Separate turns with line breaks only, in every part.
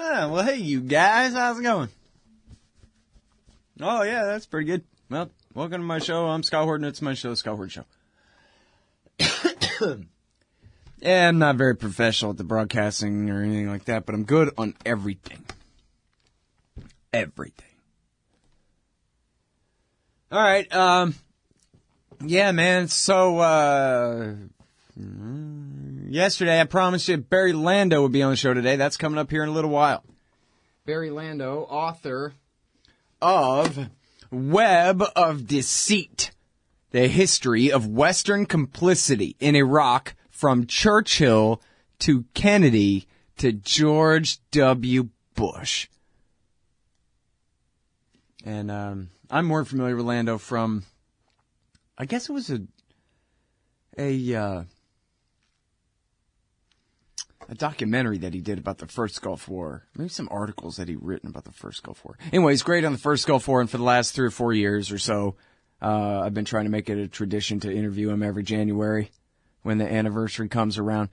Well, hey, you guys. How's it going? Oh, yeah, that's pretty good. Well, welcome to my show. I'm Scott Horton. It's my show, Scott Horton Show. Yeah, I'm not very professional at the broadcasting or anything like that, but I'm good on everything. Everything. All right, yeah, man, so, yesterday I promised you Barry Lando would be on the show today. That's coming up here in a little while. Barry Lando, author of Web of Deceit, The History of Western Complicity in Iraq from Churchill to Kennedy to George W. Bush. And I'm more familiar with Lando from, I guess it was a documentary that he did about the first Gulf War. Maybe some articles that he'd written about the first Gulf War. Anyway, he's great on the first Gulf War, and for the last 3 or 4 years or so, I've been trying to make it a tradition to interview him every January when the anniversary comes around.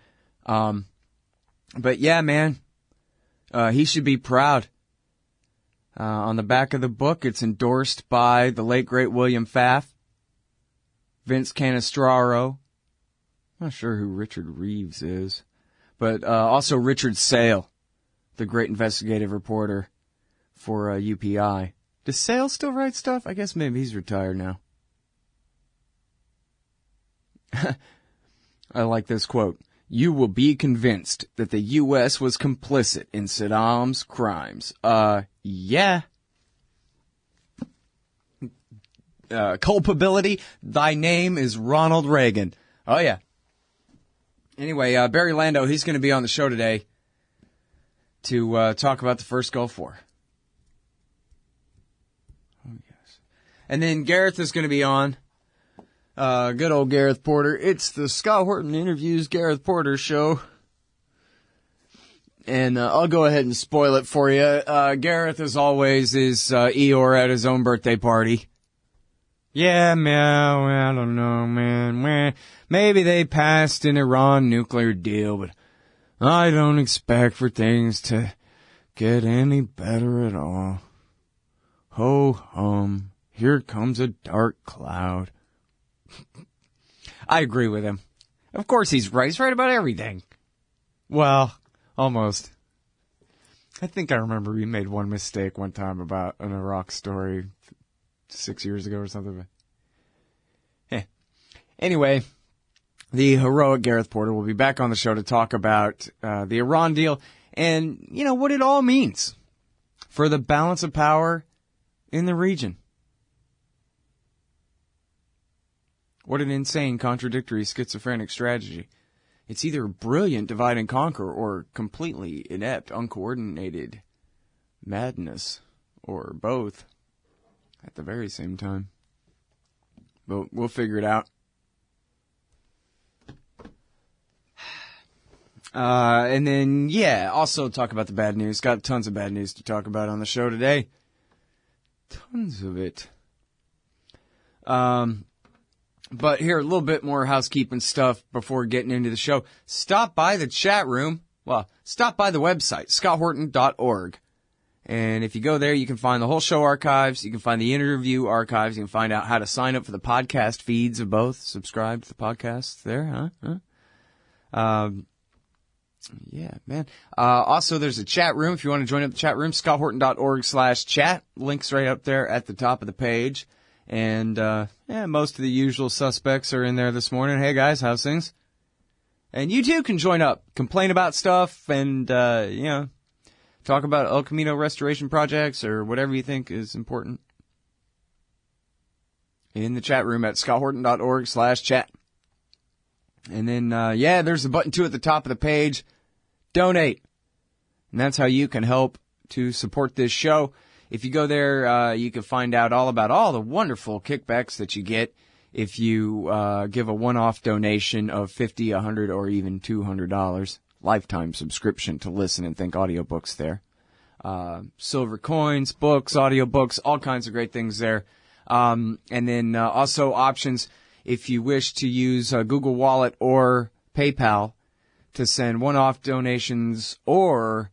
But yeah, man, he should be proud. On the back of the book, it's endorsed by the late, great William Pfaff, Vince Canestraro. I'm not sure who Richard Reeves is, but also Richard Sale, the great investigative reporter for UPI. Does Sale still write stuff? I guess maybe he's retired now. I like this quote. You will be convinced that the U.S. was complicit in Saddam's crimes. Yeah. Culpability, thy name is Ronald Reagan. Oh, yeah. Anyway, Barry Lando, he's going to be on the show today to talk about the first Gulf War. Oh, yes. And then Gareth is going to be on. Good old Gareth Porter. It's the Scott Horton Interviews Gareth Porter show. And I'll go ahead and spoil it for you. Gareth, as always, is Eeyore at his own birthday party. Yeah, man, I don't know, man. Maybe they passed an Iran nuclear deal, but I don't expect for things to get any better at all. Ho-hum, here comes a dark cloud. I agree with him. Of course he's right. He's right about everything. Well, almost. I think I remember we made one mistake one time about an Iraq story 6 years ago or something. Anyway, the heroic Gareth Porter will be back on the show to talk about the Iran deal and, you know, what it all means for the balance of power in the region. What an insane, contradictory, schizophrenic strategy. It's either brilliant divide and conquer or completely inept, uncoordinated madness, or both at the very same time. But we'll figure it out. And then, yeah, also talk about the bad news. Got tons of bad news to talk about on the show today. Tons of it. But here, a little bit more housekeeping stuff before getting into the show. Stop by the chat room. Well, stop by the website, scotthorton.org. And if you go there, you can find the whole show archives. You can find the interview archives. You can find out how to sign up for the podcast feeds of both. Subscribe to the podcasts there, huh? Yeah, man. Also, there's a chat room. If you want to join up the chat room, scotthorton.org/chat. Link's right up there at the top of the page. And, yeah, most of the usual suspects are in there this morning. Hey, guys, how's things? And you, too, can join up, complain about stuff, and, you know, talk about El Camino restoration projects or whatever you think is important. In the chat room at scotthorton.org/chat. And then, yeah, there's a button, too, at the top of the page. Donate. And that's how you can help to support this show. If you go there, you can find out all about all the wonderful kickbacks that you get if you give a one-off donation of $50, $100, or even $200. Lifetime subscription to Listen and Think audiobooks there. Silver coins, books, audiobooks, all kinds of great things there. And then also options if you wish to use Google Wallet or PayPal to send one-off donations or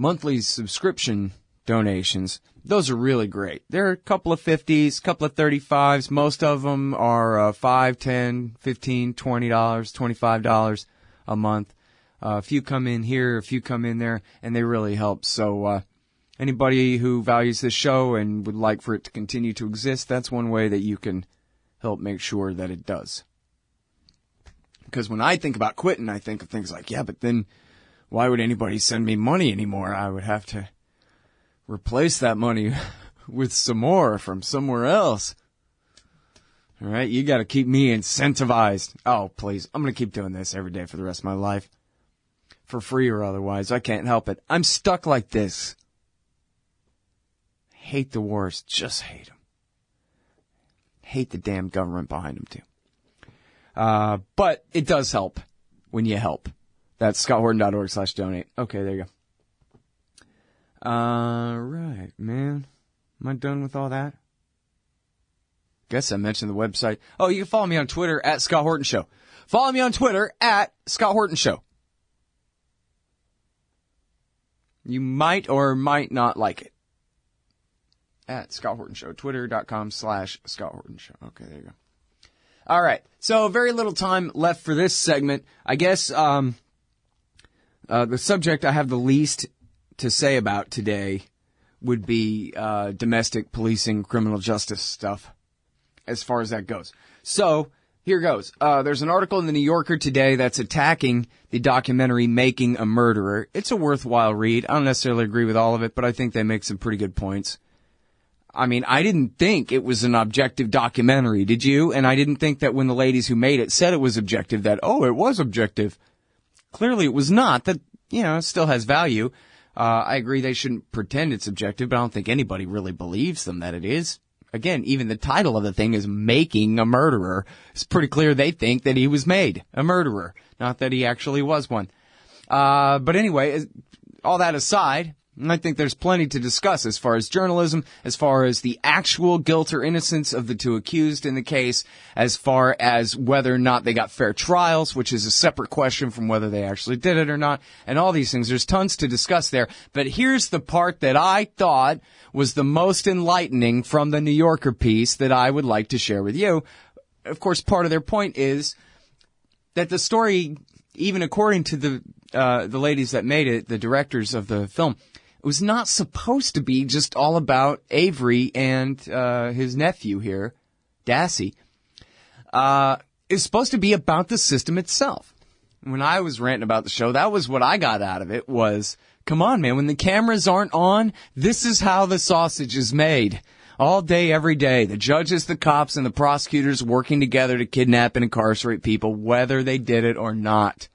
monthly subscription donations, those are really great. There are a couple of 50s, a couple of 35s. Most of them are $5, $10, $15, $20, $25 a month. A few come in here, a few come in there, and they really help. So anybody who values this show and would like for it to continue to exist, that's one way that you can help make sure that it does. Because when I think about quitting, I think of things like, yeah, but then why would anybody send me money anymore? I would have to replace that money with some more from somewhere else. All right, you got to keep me incentivized. Oh, please, I'm going to keep doing this every day for the rest of my life. For free or otherwise, I can't help it. I'm stuck like this. Hate the wars, just hate them. Hate the damn government behind them, too. But it does help when you help. That's scotthorton.org/donate. Okay, there you go. Right, man. Am I done with all that? Guess I mentioned the website. Oh, you can follow me on Twitter at Scott Horton Show. Follow me on Twitter at Scott Horton Show. You might or might not like it. At Scott Horton Show. Twitter.com/Scott Horton Show. Okay, there you go. All right. So very little time left for this segment. I guess the subject I have the least to say about today would be domestic policing, criminal justice stuff, as far as that goes. So here goes. There's an article in the New Yorker today that's attacking the documentary Making a Murderer. It's a worthwhile read. I don't necessarily agree with all of it, but I think they make some pretty good points. I mean, I didn't think it was an objective documentary, did you? And I didn't think that when the ladies who made it said it was objective, that, oh, it was objective. Clearly it was not. That, you know, it still has value. I agree they shouldn't pretend it's objective, but I don't think anybody really believes them that it is. Again, even the title of the thing is Making a Murderer. It's pretty clear they think that he was made a murderer, not that he actually was one. But anyway, all that aside, I think there's plenty to discuss as far as journalism, as far as the actual guilt or innocence of the two accused in the case, as far as whether or not they got fair trials, which is a separate question from whether they actually did it or not, and all these things. There's tons to discuss there. But here's the part that I thought was the most enlightening from the New Yorker piece that I would like to share with you. Of course, part of their point is that the story, even according to the ladies that made it, the directors of the film, it was not supposed to be just all about Avery and his nephew here, Dassey. It's supposed to be about the system itself. When I was ranting about the show, that was what I got out of it was, come on, man, when the cameras aren't on, this is how the sausage is made. All day, every day, the judges, the cops, and the prosecutors working together to kidnap and incarcerate people, whether they did it or not.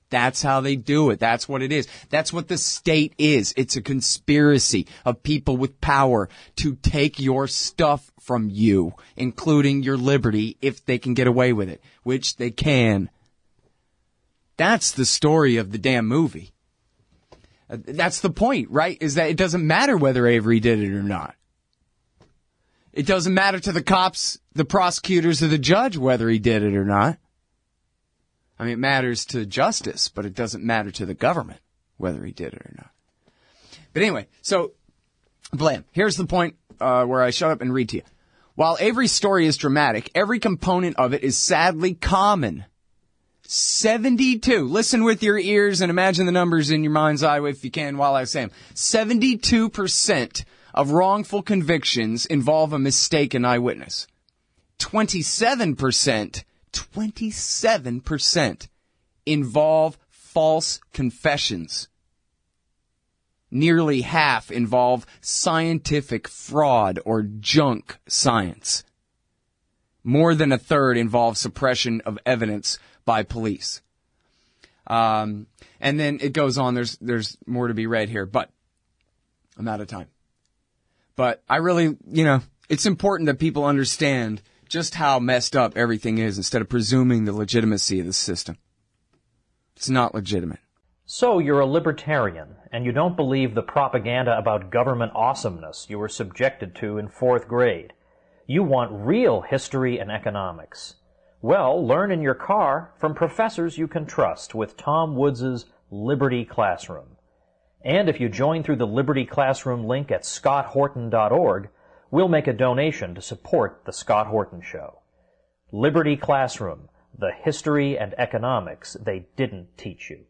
That's how they do it. That's what it is. That's what the state is. It's a conspiracy of people with power to take your stuff from you, including your liberty, if they can get away with it, which they can. That's the story of the damn movie. That's the point, right? Is that it doesn't matter whether Avery did it or not. It doesn't matter to the cops, the prosecutors, or the judge whether he did it or not. I mean, it matters to justice, but it doesn't matter to the government whether he did it or not. But anyway, so, blam. Here's the point where I shut up and read to you. While Avery's story is dramatic, every component of it is sadly common. 72. Listen with your ears and imagine the numbers in your mind's eye if you can while I say them. 72% of wrongful convictions involve a mistaken eyewitness. 27% involve false confessions. Nearly half involve scientific fraud or junk science. More than a third involve suppression of evidence by police. And then it goes on. There's more to be read here, but I'm out of time. But I really, it's important that people understand just how messed up everything is instead of presuming the legitimacy of the system. It's not legitimate.
So you're a libertarian, and you don't believe the propaganda about government awesomeness you were subjected to in 4th grade. You want real history and economics. Well, learn in your car from professors you can trust with Tom Woods' Liberty Classroom. And if you join through the Liberty Classroom link at scotthorton.org, we'll make a donation to support The Scott Horton Show. Liberty Classroom, the history and economics they didn't teach you.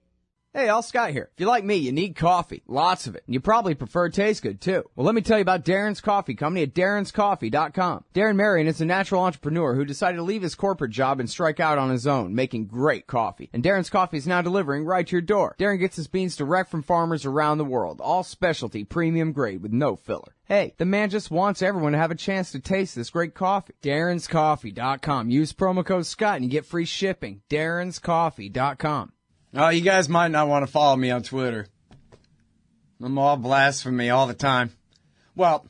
Hey, all Scott here. If you're like me, you need coffee. Lots of it. And you probably prefer it tastes good, too. Well, let me tell you about Darren's Coffee Company at darrenscoffee.com. Darren Marion is a natural entrepreneur who decided to leave his corporate job and strike out on his own, making great coffee. And Darren's Coffee is now delivering right to your door. Darren gets his beans direct from farmers around the world. All specialty, premium grade with no filler. Hey, the man just wants everyone to have a chance to taste this great coffee. darrenscoffee.com. Use promo code Scott and you get free shipping. darrenscoffee.com. Oh, you guys might not want to follow me on Twitter. I'm all blasphemy all the time. Well,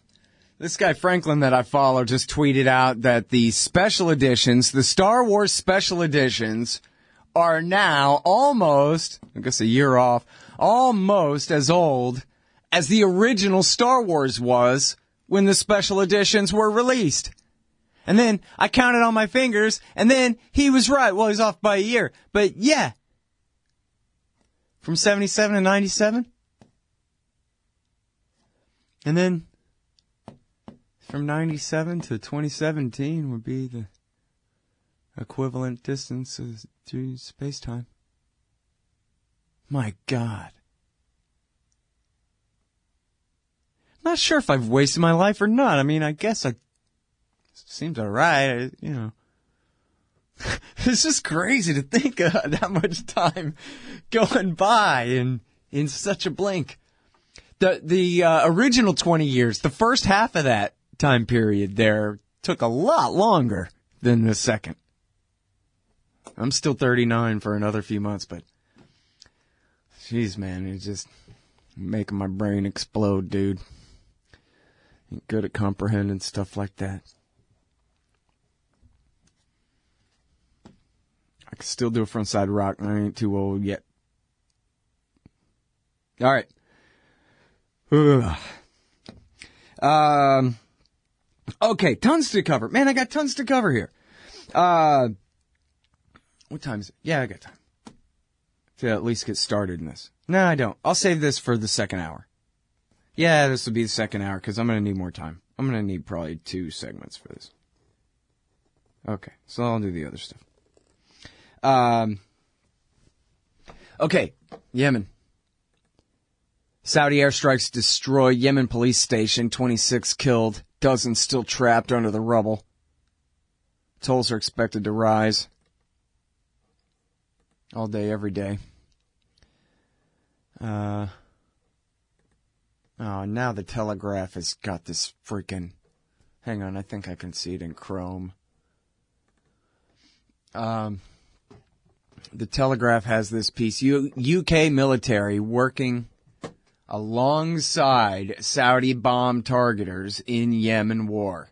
this guy Franklin that I follow just tweeted out that the special editions, the Star Wars special editions, are now almost, I guess a year off, almost as old as the original Star Wars was when the special editions were released. And then I counted on my fingers, and then he was right. Well, he's off by a year. But yeah. From 77 to 97. And then from 97 to 2017 would be the equivalent distance to space-time. My God. I'm not sure if I've wasted my life or not. I mean, I guess it seems all right, you know. It's just crazy to think of that much time going by in such a blink. The original 20 years, the first half of that time period there took a lot longer than the second. I'm still 39 for another few months, but jeez, man, it's just making my brain explode, dude. Ain't good at comprehending stuff like that. I can still do a frontside rock, and I ain't too old yet. All right. Okay, tons to cover. Man, I got tons to cover here. What time is it? Yeah, I got time to at least get started in this. No, I don't. I'll save this for the second hour. Yeah, this will be the second hour, because I'm going to need more time. I'm going to need probably 2 segments for this. Okay, so I'll do the other stuff. Okay, Yemen. Saudi airstrikes destroy Yemen police station, 26 killed, dozens still trapped under the rubble. Tolls are expected to rise all day, every day. Oh, now the Telegraph has got this freaking... Hang on, I think I can see it in Chrome. The Telegraph has this piece. UK military working alongside Saudi bomb targeters in Yemen war.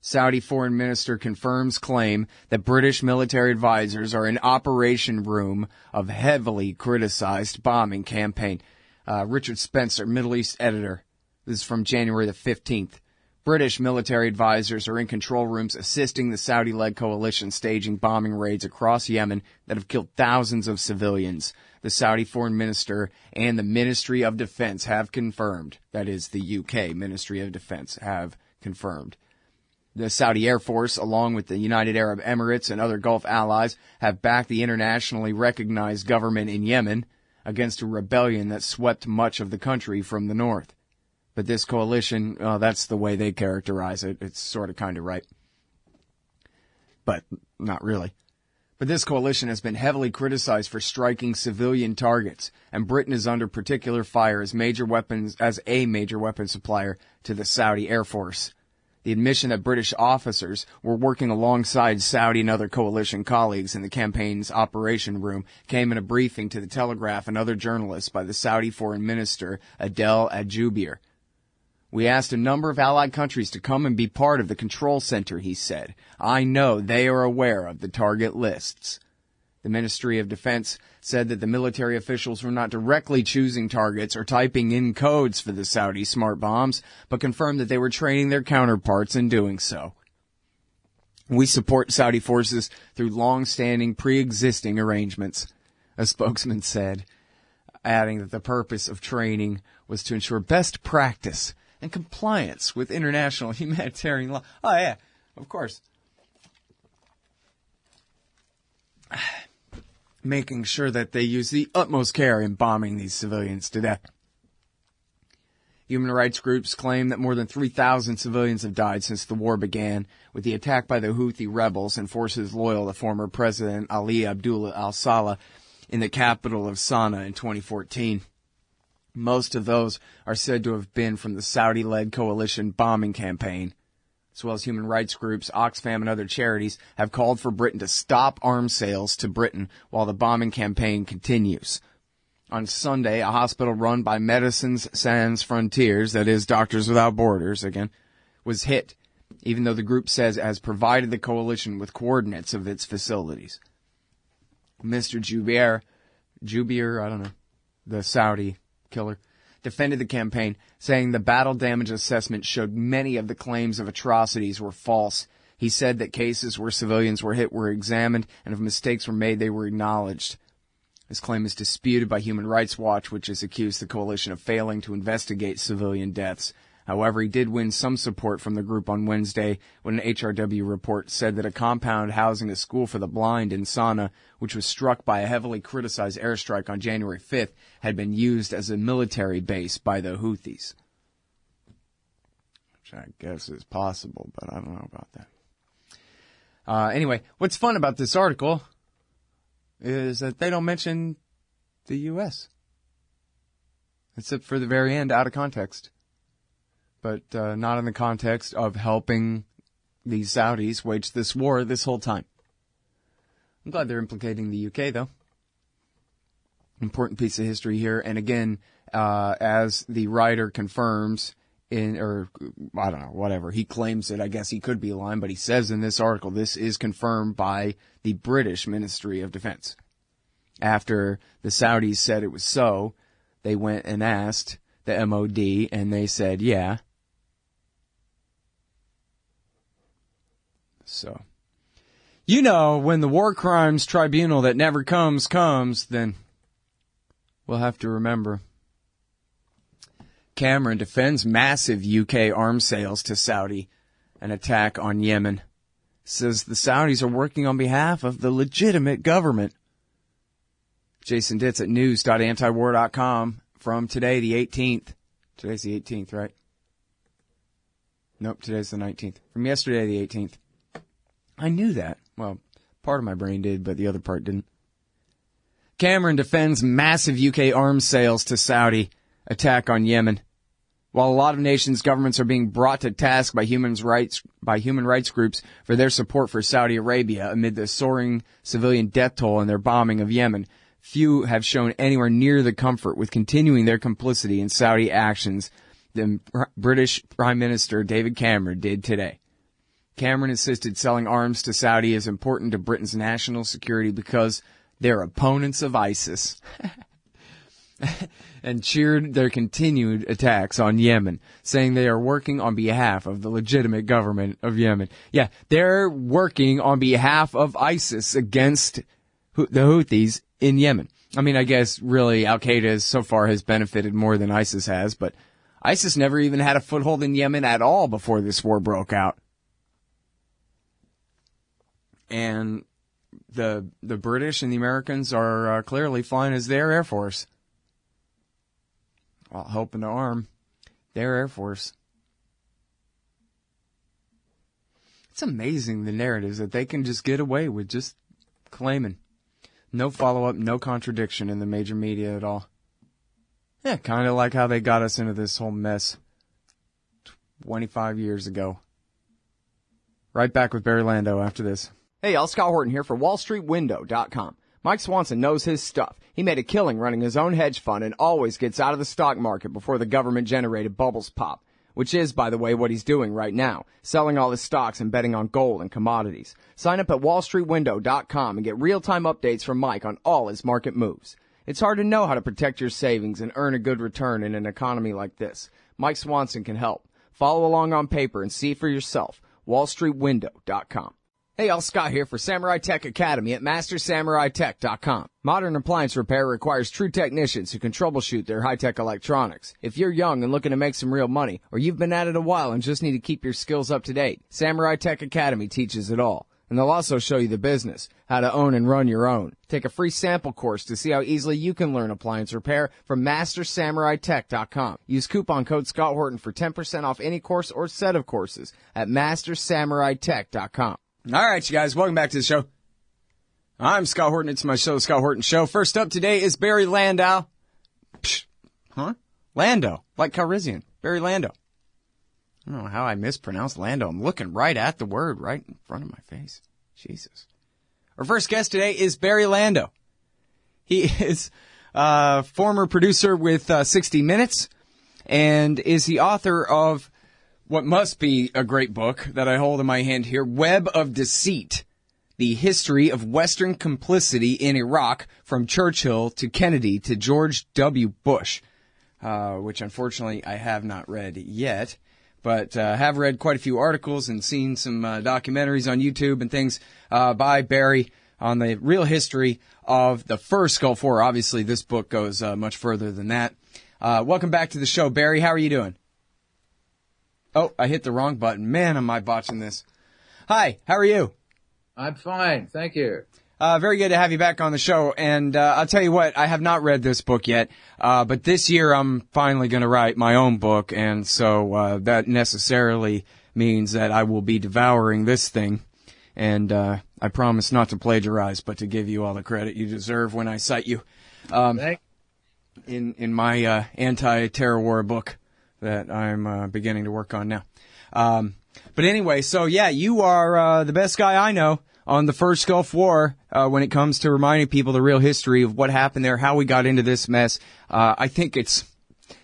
Saudi foreign minister confirms claim that British military advisors are in operation room of heavily criticized bombing campaign. Richard Spencer, Middle East editor. This is from January the 15th. British military advisors are in control rooms assisting the Saudi-led coalition staging bombing raids across Yemen that have killed thousands of civilians. The Saudi foreign minister and the Ministry of Defense have confirmed. That is, the UK Ministry of Defense have confirmed. The Saudi Air Force, along with the United Arab Emirates and other Gulf allies, have backed the internationally recognized government in Yemen against a rebellion that swept much of the country from the north. But this coalition, that's the way they characterize it. It's sort of kind of right. But not really. But this coalition has been heavily criticized for striking civilian targets, and Britain is under particular fire as a major weapons supplier to the Saudi Air Force. The admission that British officers were working alongside Saudi and other coalition colleagues in the campaign's operation room came in a briefing to the Telegraph and other journalists by the Saudi Foreign Minister Adel Al-Jubeir. We asked a number of allied countries to come and be part of the control center, he said. I know they are aware of the target lists. The Ministry of Defense said that the military officials were not directly choosing targets or typing in codes for the Saudi smart bombs, but confirmed that they were training their counterparts in doing so. We support Saudi forces through long-standing, pre-existing arrangements, a spokesman said. adding that the purpose of training was to ensure best practice and compliance with international humanitarian law. Oh, yeah, of course. Making sure that they use the utmost care in bombing these civilians to death. Human rights groups claim that more than 3,000 civilians have died since the war began, with the attack by the Houthi rebels and forces loyal to former President Ali Abdullah al-Saleh in the capital of Sana'a in 2014. Most of those are said to have been from the Saudi-led coalition bombing campaign. As well as human rights groups, Oxfam and other charities have called for Britain to stop arms sales to Britain while the bombing campaign continues. On Sunday, a hospital run by Médecins Sans Frontières, that is, Doctors Without Borders, again, was hit, even though the group says it has provided the coalition with coordinates of its facilities. Mr. Jubeir, I don't know, the Saudi killer, defended the campaign, saying the battle damage assessment showed many of the claims of atrocities were false. He said that cases where civilians were hit were examined, and if mistakes were made, they were acknowledged. This claim is disputed by Human Rights Watch, which has accused the coalition of failing to investigate civilian deaths. However, he did win some support from the group on Wednesday when an HRW report said that a compound housing a school for the blind in Sana'a, which was struck by a heavily criticized airstrike on January 5th, had been used as a military base by the Houthis. Which I guess is possible, but I don't know about that. Anyway, what's fun about this article is that they don't mention the U.S. except for the very end, out of context. But not in the context of helping these Saudis wage this war this whole time. I'm glad they're implicating the UK, though. Important piece of history here. And again, as the writer confirms I don't know, whatever. He claims it. I guess he could be lying, but he says in this article, this is confirmed by the British Ministry of Defense. After the Saudis said it was so, they went and asked the MOD, and they said, yeah. So, you know, when the War Crimes Tribunal that never comes, then we'll have to remember. Cameron defends massive UK arms sales to Saudi, an attack on Yemen. Says the Saudis are working on behalf of the legitimate government. Jason Ditz at news.antiwar.com from today, the 18th. Today's the 18th, right? Nope, today's the 19th. From yesterday, the 18th. I knew that. Well, part of my brain did, but the other part didn't. Cameron defends massive UK arms sales to Saudi, attack on Yemen. While a lot of nations' governments are being brought to task by human rights groups for their support for Saudi Arabia amid the soaring civilian death toll in their bombing of Yemen, few have shown anywhere near the comfort with continuing their complicity in Saudi actions than British Prime Minister David Cameron did today. Cameron insisted selling arms to Saudi is important to Britain's national security because they're opponents of ISIS. And cheered their continued attacks on Yemen, saying they are working on behalf of the legitimate government of Yemen. Yeah, they're working on behalf of ISIS against the Houthis in Yemen. I mean, I guess really Al-Qaeda so far has benefited more than ISIS has, but ISIS never even had a foothold in Yemen at all before this war broke out. And the British and the Americans are clearly flying as their Air Force. Well, hoping to arm their Air Force. It's amazing the narratives that they can just get away with just claiming. No follow-up, no contradiction in the major media at all. Yeah, kind of like how they got us into this whole mess 25 years ago. Right back with Barry Lando after this. Hey, y'all, Scott Horton here for WallStreetWindow.com. Mike Swanson knows his stuff. He made a killing running his own hedge fund and always gets out of the stock market before the government-generated bubbles pop, which is, by the way, what he's doing right now, selling all his stocks and betting on gold and commodities. Sign up at WallStreetWindow.com and get real-time updates from Mike on all his market moves. It's hard to know how to protect your savings and earn a good return in an economy like this. Mike Swanson can help. Follow along on paper and see for yourself. WallStreetWindow.com. Hey, all, Scott here for Samurai Tech Academy at MasterSamuraiTech.com. Modern appliance repair requires true technicians who can troubleshoot their high-tech electronics. If you're young and looking to make some real money, or you've been at it a while and just need to keep your skills up to date, Samurai Tech Academy teaches it all. And they'll also show you the business, how to own and run your own. Take a free sample course to see how easily you can learn appliance repair from MasterSamuraiTech.com. Use coupon code Scott Horton for 10% off any course or set of courses at MasterSamuraiTech.com. All right, you guys, welcome back to the show. I'm Scott Horton. It's my show, The Scott Horton Show. First up today is Barry Landau. Lando, like Calrissian. Barry Landau. I don't know how I mispronounced Lando. I'm looking right at the word right in front of my face. Jesus. Our first guest today is Barry Landau. He is a former producer with 60 Minutes and is the author of what must be a great book that I hold in my hand here, Web of Deceit, The History of Western Complicity in Iraq from Churchill to Kennedy to George W. Bush, which unfortunately I have not read yet, but have read quite a few articles and seen some documentaries on YouTube and things by Barry on the real history of the first Gulf War. Obviously, this book goes much further than that. Welcome back to the show, Barry. How are you doing? Oh, I hit the wrong button. Man, am I botching this. Hi, how are you?
I'm fine, thank you.
Very good to have you back on the show. And I'll tell you what, I have not read this book yet, but this year I'm finally going to write my own book, and so that necessarily means that I will be devouring this thing. And I promise not to plagiarize, but to give you all the credit you deserve when I cite you in my anti-terror war book that I'm beginning to work on now. But anyway, so yeah, you are the best guy I know on the first Gulf War when it comes to reminding people the real history of what happened there, how we got into this mess. I think it's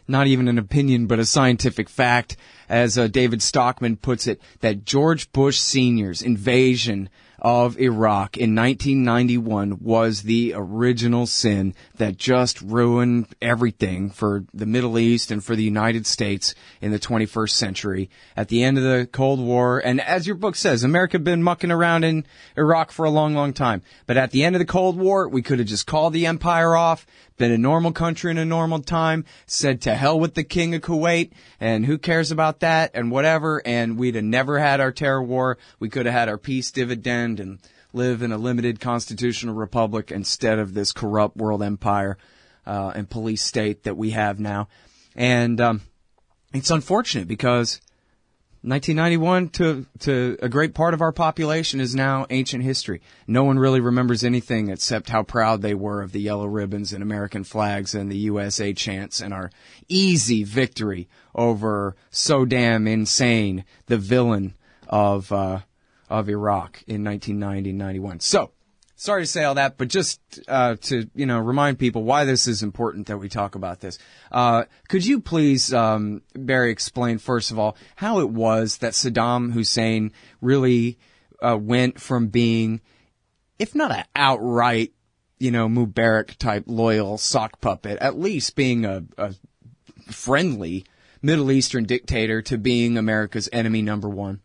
not even an opinion, but a scientific fact, as David Stockman puts it, that George Bush Sr.'s invasion of Iraq in 1991 was the original sin that just ruined everything for the Middle East and for the United States in the 21st century. At the end of the Cold War, and as your book says, America had been mucking around in Iraq for a long, long time. But at the end of the Cold War, we could have just called the empire off, been a normal country in a normal time, said to hell with the king of Kuwait, and who cares about that, and whatever, and we'd have never had our terror war. We could have had our peace dividend and live in a limited constitutional republic instead of this corrupt world empire and police state that we have now. And it's unfortunate because 1991 to a great part of our population is now ancient history. No one really remembers anything except how proud they were of the yellow ribbons and American flags and the USA chants and our easy victory over so damn insane the villain of Iraq in 1990-91. So, sorry to say all that, but just to remind people why this is important that we talk about this. Could you please, Barry, explain first of all how it was that Saddam Hussein really went from being, if not an outright, Mubarak type loyal sock puppet, at least being a friendly Middle Eastern dictator, to being America's enemy number one?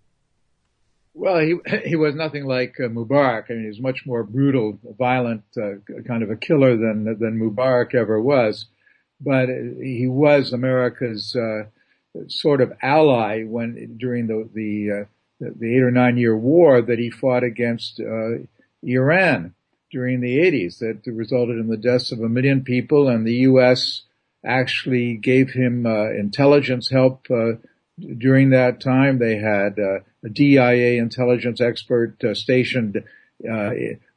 Well, he was nothing like Mubarak. I mean, he was much more brutal, violent, kind of a killer than Mubarak ever was. But he was America's sort of ally during the 8 or 9 year war that he fought against Iran during the 80s. That resulted in the deaths of 1 million people, and the U.S. actually gave him intelligence help during that time. They had a DIA intelligence expert stationed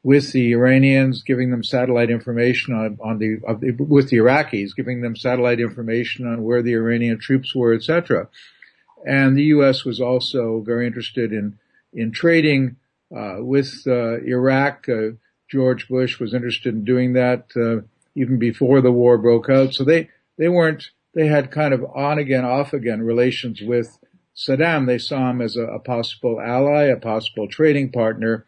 with the Iranians, giving them satellite information with the Iraqis, giving them satellite information on where the Iranian troops were, etc. And the U.S. was also very interested in trading with Iraq. George Bush was interested in doing that even before the war broke out. So they had kind of on again, off again relations with Saddam. They saw him as a possible ally, a possible trading partner.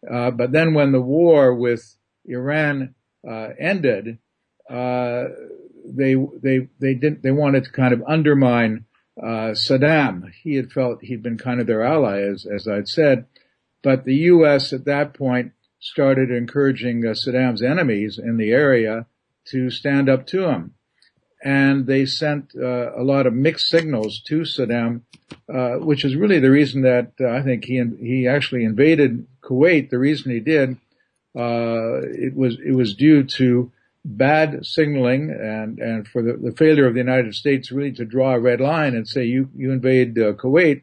But then when the war with Iran ended, they wanted to kind of undermine Saddam. He had felt he'd been kind of their ally, as I'd said. But the U.S. at that point started encouraging Saddam's enemies in the area to stand up to him. And they sent a lot of mixed signals to Saddam, which is really the reason that I think he actually invaded Kuwait. The reason he did, it was due to bad signaling and for the failure of the United States really to draw a red line and say, you invade Kuwait,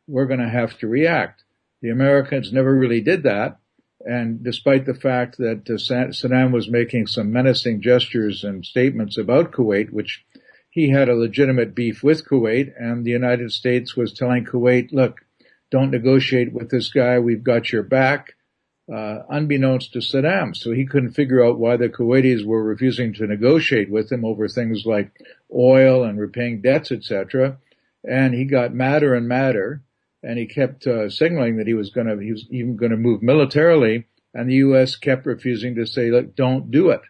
we're going to have to react. The Americans never really did that. And despite the fact that Saddam was making some menacing gestures and statements about Kuwait, which he had a legitimate beef with Kuwait, and the United States was telling Kuwait, look, don't negotiate with this guy, we've got your back, unbeknownst to Saddam. So he couldn't figure out why the Kuwaitis were refusing to negotiate with him over things like oil and repaying debts, etc. And he got madder and madder. And he kept signaling that he was even going to move militarily, and the U.S. kept refusing to say, look, don't do it.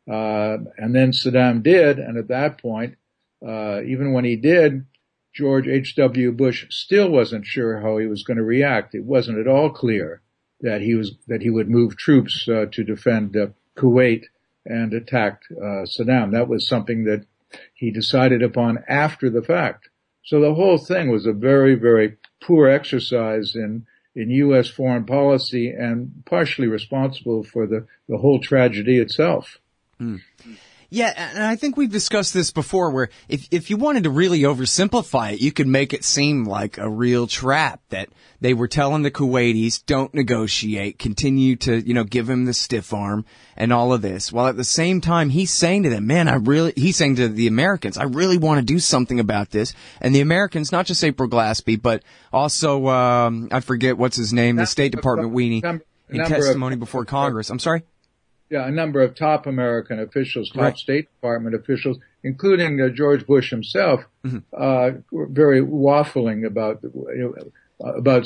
And then Saddam did, and at that point, even when he did, George H.W. Bush still wasn't sure how he was going to react. It wasn't at all clear that he would move troops to defend Kuwait and attack Saddam. That was something that he decided upon after the fact. So the whole thing was a very, very poor exercise in U.S. foreign policy and partially responsible for the whole tragedy itself.
Mm. Yeah, and I think we've discussed this before where if you wanted to really oversimplify it, you could make it seem like a real trap that they were telling the Kuwaitis, don't negotiate, continue to, give him the stiff arm and all of this. While at the same time, he's saying to them, he's saying to the Americans, I really want to do something about this. And the Americans, not just April Glaspie, but also, I forget what's his name, the State Department weenie in testimony before Congress. I'm sorry?
Yeah, a number of top American officials, top State Department officials, including George Bush himself, were very waffling about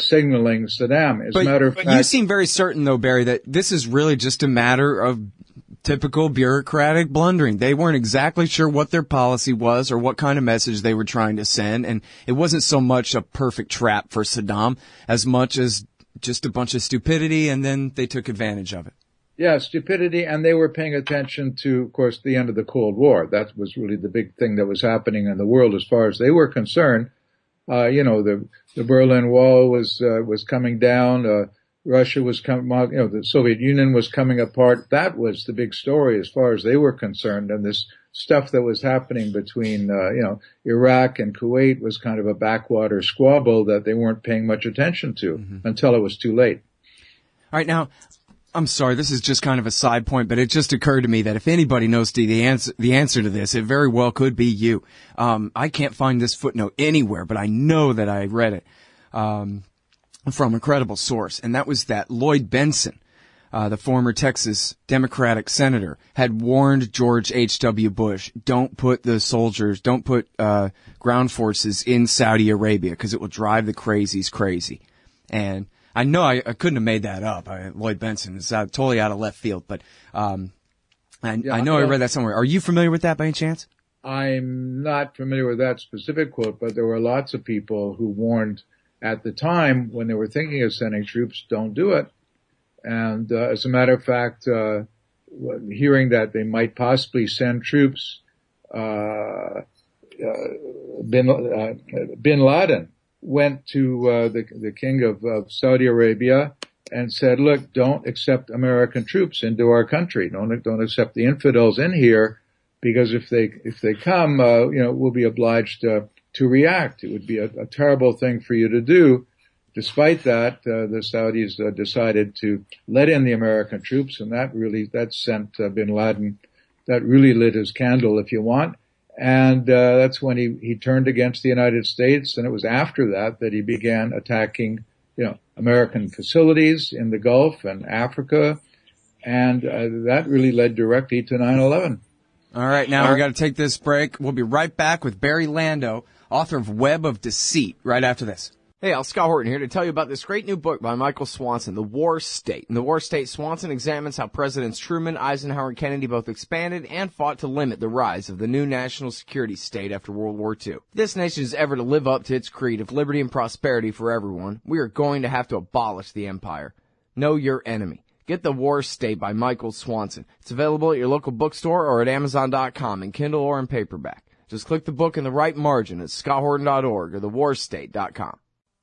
signaling Saddam. As a matter of fact,
you seem very certain, though, Barry, that this is really just a matter of typical bureaucratic blundering. They weren't exactly sure what their policy was or what kind of message they were trying to send, and it wasn't so much a perfect trap for Saddam as much as just a bunch of stupidity, and then they took advantage of it.
Yeah, stupidity, and they were paying attention to, of course, the end of the Cold War. That was really the big thing that was happening in the world as far as they were concerned. The Berlin Wall was coming down. Russia was coming, the Soviet Union was coming apart. That was the big story as far as they were concerned. And this stuff that was happening between, Iraq and Kuwait was kind of a backwater squabble that they weren't paying much attention to until it was too late.
All right, now, I'm sorry, this is just kind of a side point, but it just occurred to me that if anybody knows the answer to this, it very well could be you. I can't find this footnote anywhere, but I know that I read it from a credible source, and that was that Lloyd Benson, the former Texas Democratic senator, had warned George H.W. Bush, don't put ground forces in Saudi Arabia because it will drive the crazies crazy. And I know I couldn't have made that up. Lloyd Benson is totally out of left field, but I know I read that somewhere. Are you familiar with that by any chance?
I'm not familiar with that specific quote, but there were lots of people who warned at the time when they were thinking of sending troops, don't do it. And as a matter of fact, hearing that they might possibly send troops, Bin Laden went to the king of Saudi Arabia and said, look, don't accept American troops into our country. Don't accept the infidels in here, because if they come, we'll be obliged to react. It would be a terrible thing for you to do. Despite that, the Saudis decided to let in the American troops, and that sent Bin Laden, that really lit his candle, if you want. And that's when he turned against the United States, and it was after that he began attacking, American facilities in the Gulf and Africa, and that really led directly to 9/11.
All right, now we got to take this break. We'll be right back with Barry Lando, author of Web of Deceit, right after this. Hey, Scott Horton here to tell you about this great new book by Michael Swanson, The War State. In The War State, Swanson examines how Presidents Truman, Eisenhower, and Kennedy both expanded and fought to limit the rise of the new national security state after World War II. If this nation is ever to live up to its creed of liberty and prosperity for everyone, we are going to have to abolish the empire. Know your enemy. Get The War State by Michael Swanson. It's available at your local bookstore or at Amazon.com in Kindle or in paperback. Just click the book in the right margin at scotthorton.org or thewarstate.com.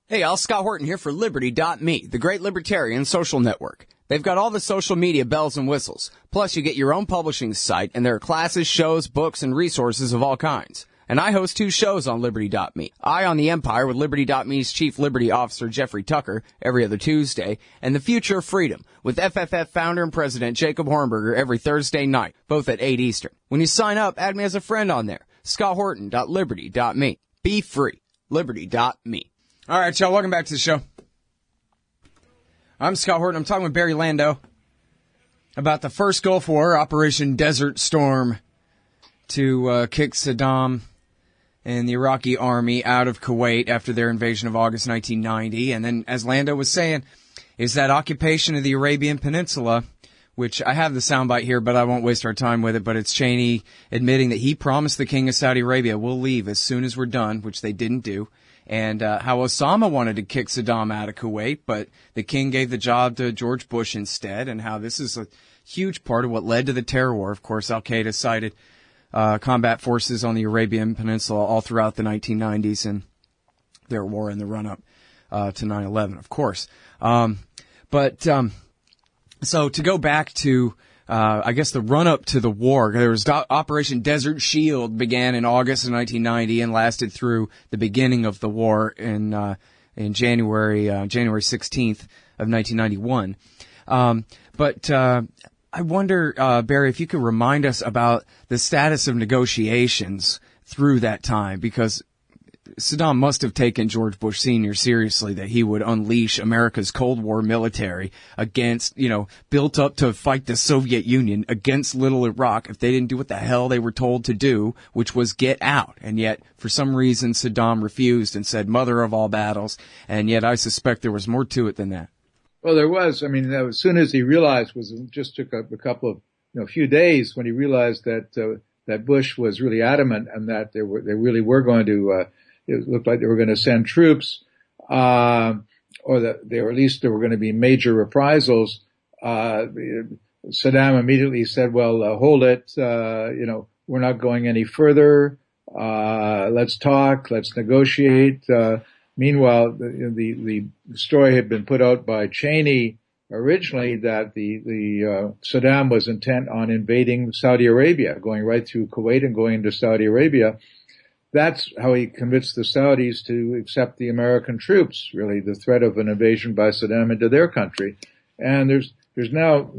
Hey, Scott Horton here for Liberty.me, the great libertarian social network. They've got all the social media bells and whistles. Plus, you get your own publishing site, and there are classes, shows, books, and resources of all kinds. And I host 2 shows on Liberty.me. Eye on the Empire with Liberty.me's Chief Liberty Officer Jeffrey Tucker every other Tuesday, and The Future of Freedom with FFF founder and president Jacob Hornberger every Thursday night, both at 8 Eastern. When you sign up, add me as a friend on there. ScottHorton.Liberty.me. Be free. Liberty.me. All right, y'all, welcome back to the show. I'm Scott Horton. I'm talking with Barry Lando about the first Gulf War, Operation Desert Storm, to kick Saddam and the Iraqi army out of Kuwait after their invasion of August 1990. And then, as Lando was saying, is that occupation of the Arabian Peninsula, which I have the soundbite here, but I won't waste our time with it. But it's Cheney admitting that he promised the king of Saudi Arabia, we'll leave as soon as we're done, which they didn't do. And how Osama wanted to kick Saddam out of Kuwait, but the king gave the job to George Bush instead, and how this is a huge part of what led to the terror war. Of course, al-Qaeda cited combat forces on the Arabian Peninsula all throughout the 1990s and their war in the run-up to 9/11, of course. So to go back to I guess the run-up to the war, there was Operation Desert Shield began in August of 1990 and lasted through the beginning of the war in January 16th of 1991. I wonder, Barry, if you could remind us about the status of negotiations through that time, because Saddam must have taken George Bush Sr. seriously, that he would unleash America's Cold War military against, built up to fight the Soviet Union against little Iraq if they didn't do what the hell they were told to do, which was get out. And yet, for some reason, Saddam refused and said, mother of all battles. And yet, I suspect there was more to it than that.
Well, there was. I mean, as soon as he realized, it just took a couple of, few days when he realized that Bush was really adamant and that they really were going to, it looked like they were going to send troops, or that at least there were going to be major reprisals. Saddam immediately said, well, hold it. We're not going any further. Let's talk. Let's negotiate. Meanwhile, the story had been put out by Cheney originally that the Saddam was intent on invading Saudi Arabia, going right through Kuwait and going into Saudi Arabia. That's how he convinced the Saudis to accept the American troops, really, the threat of an invasion by Saddam into their country. And there's now,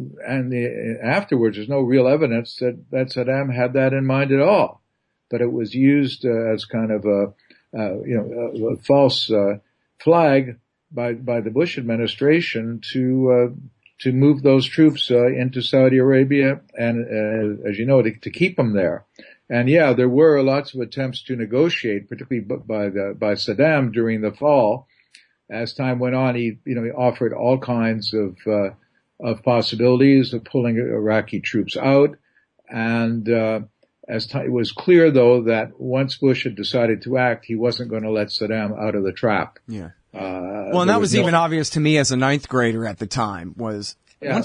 afterwards, there's no real evidence that Saddam had that in mind at all. But it was used as kind of a false flag by the Bush administration to move those troops into Saudi Arabia and, as you know, to keep them there. And yeah, there were lots of attempts to negotiate, particularly by Saddam during the fall. As time went on, he offered all kinds of possibilities of pulling Iraqi troops out. And it was clear, though, that once Bush had decided to act, he wasn't going to let Saddam out of the trap.
Yeah. And that was even obvious to me as a ninth grader at the time. Once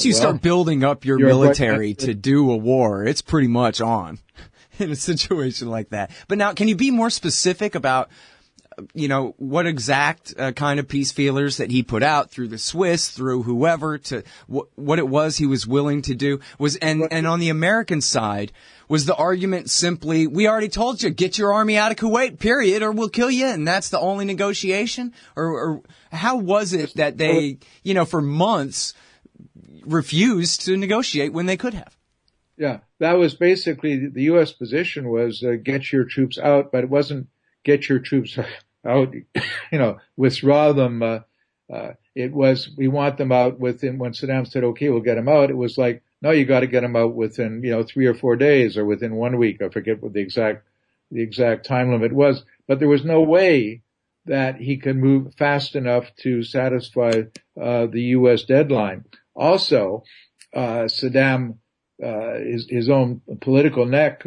you start building up your military to do a war, it's pretty much on. In a situation like that. But now, can you be more specific about, what exact kind of peace feelers that he put out through the Swiss, through whoever, to what it was he was willing to do? And on the American side, was the argument simply, we already told you, get your army out of Kuwait, period, or we'll kill you, and that's the only negotiation? Or how was it that they, for months refused to negotiate when they could have?
Yeah, that was basically the U.S. position was get your troops out, but it wasn't get your troops out, withdraw them. It was we want them out within. When Saddam said, "Okay, we'll get them out," it was like, no, you got to get them out within 3 or 4 days or within 1 week. I forget what the exact time limit was, but there was no way that he could move fast enough to satisfy the U.S. deadline. Also, Saddam, his own political neck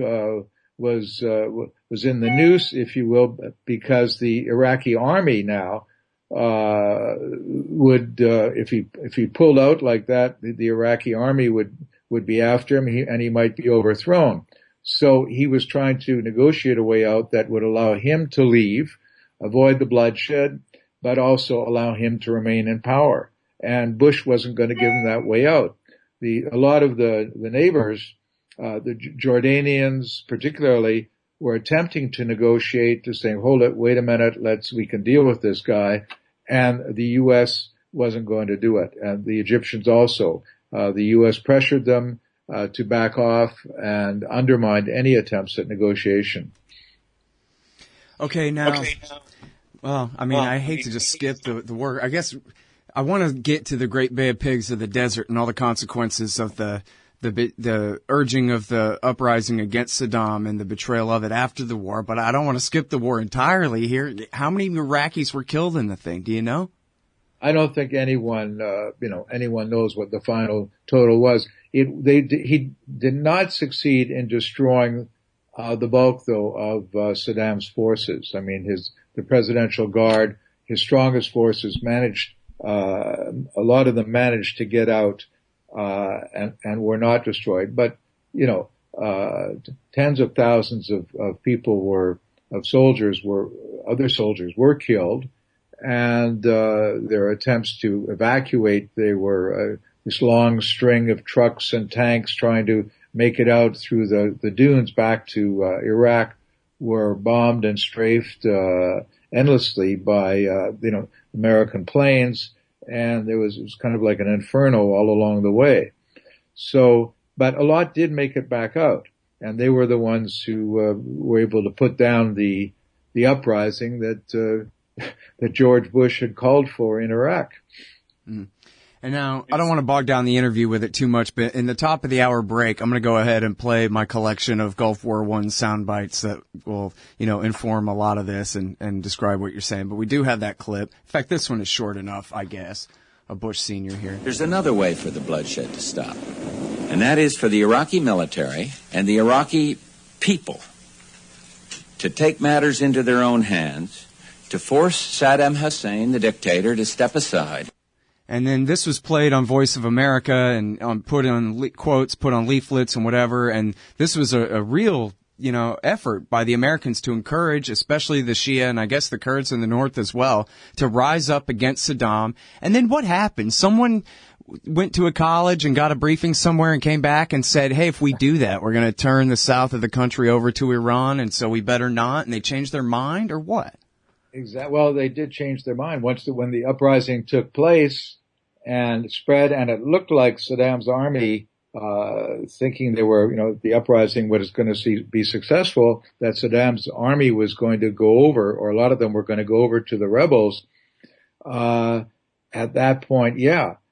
was in the noose, if you will, because the Iraqi army now would if he pulled out like that, the Iraqi army would be after him, and he might be overthrown. So he was trying to negotiate a way out that would allow him to leave, avoid the bloodshed, but also allow him to remain in power. And Bush wasn't going to give him that way out. A lot of the neighbors, the Jordanians particularly, were attempting to negotiate, to say, hold it, wait a minute, we can deal with this guy. And the U.S. wasn't going to do it. And the Egyptians also. The U.S. pressured them to back off and undermined any attempts at negotiation.
Okay, now, well, I hate to just skip the work. I guess I want to get to the Great Bay of Pigs of the desert and all the consequences of the urging of the uprising against Saddam and the betrayal of it after the war, but I don't want to skip the war entirely here. How many Iraqis were killed in the thing? Do you know?
I don't think anyone knows what the final total was. He did not succeed in destroying the bulk, though, of Saddam's forces. I mean, the Presidential Guard, his strongest forces managed, a lot of them managed to get out, and were not destroyed. But, tens of thousands of people other soldiers were killed, and their attempts to evacuate, they were this long string of trucks and tanks trying to make it out through the dunes back to Iraq, were bombed and strafed endlessly by American planes, and it was kind of like an inferno all along the way. So, but a lot did make it back out, and they were the ones who were able to put down the uprising that George Bush had called for in Iraq.
Mm. And now, I don't want to bog down the interview with it too much, but in the top of the hour break, I'm going to go ahead and play my collection of Gulf War I sound bites that will, inform a lot of this and describe what you're saying. But we do have that clip. In fact, this one is short enough, I guess, of Bush Sr. here.
There's another way for the bloodshed to stop, and that is for the Iraqi military and the Iraqi people to take matters into their own hands, to force Saddam Hussein, the dictator, to step aside.
And then this was played on Voice of America and put on quotes, put on leaflets and whatever. And this was a real, effort by the Americans to encourage, especially the Shia and I guess the Kurds in the north as well, to rise up against Saddam. And then what happened? Someone went to a college and got a briefing somewhere and came back and said, hey, if we do that, we're going to turn the south of the country over to Iran. And so we better not. And they changed their mind, or what?
Exactly. Well, they did change their mind when the uprising took place and spread, and it looked like Saddam's army, thinking they were, the uprising was going to be successful, that Saddam's army was going to go over, or a lot of them were going to go over to the rebels. At that point,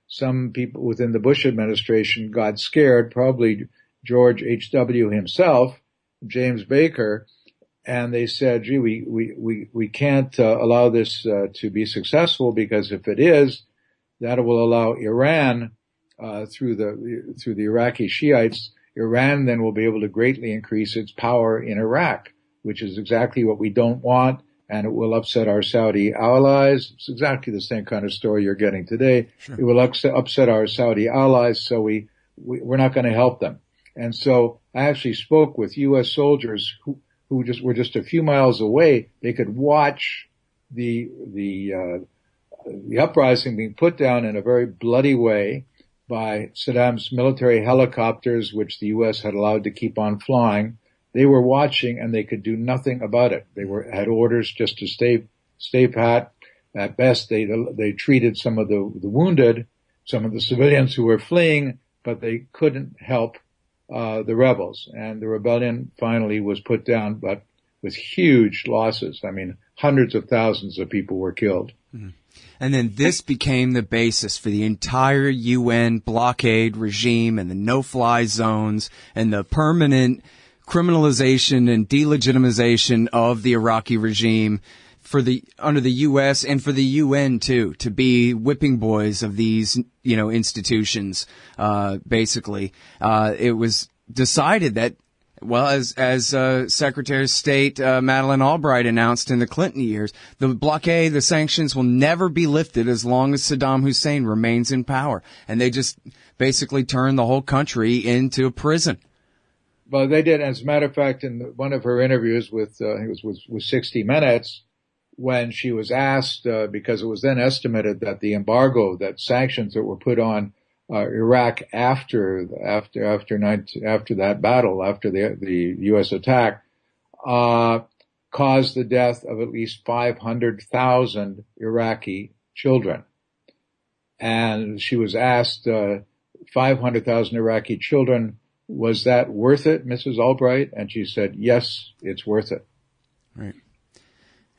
some people within the Bush administration got scared, probably George H.W. himself, James Baker, and they said, gee, we can't allow this to be successful, because if it is, that will allow Iran, through the Iraqi Shiites, Iran then will be able to greatly increase its power in Iraq, which is exactly what we don't want, and it will upset our Saudi allies. It's exactly the same kind of story you're getting today. Sure. It will upset our Saudi allies, so we're not going to help them. And so I actually spoke with U.S. soldiers who were just a few miles away. They could watch the uprising being put down in a very bloody way by Saddam's military helicopters, which the U.S. had allowed to keep on flying. They were watching, and they could do nothing about it. They had orders just to stay pat. At best, they treated some of the wounded, some of the civilians who were fleeing, but they couldn't help the rebels. And the rebellion finally was put down, but with huge losses. I mean, hundreds of thousands of people were killed. Mm-hmm.
And then this became the basis for the entire UN blockade regime and the no-fly zones and the permanent criminalization and delegitimization of the Iraqi regime under the U.S. and for the UN too, to be whipping boys of these, institutions. Basically, it was decided that, well, as Secretary of State Madeleine Albright announced in the Clinton years, the blockade, the sanctions will never be lifted as long as Saddam Hussein remains in power. And they just basically turned the whole country into a prison.
Well, they did. As a matter of fact, in one of her interviews with, I think it was 60 Minutes, when she was asked, because it was then estimated that the embargo, that sanctions that were put on Iraq after that battle, after the U.S. attack, caused the death of at least 500,000 Iraqi children. And she was asked, 500,000 Iraqi children, was that worth it, Mrs. Albright? And she said, yes, it's worth it.
Right.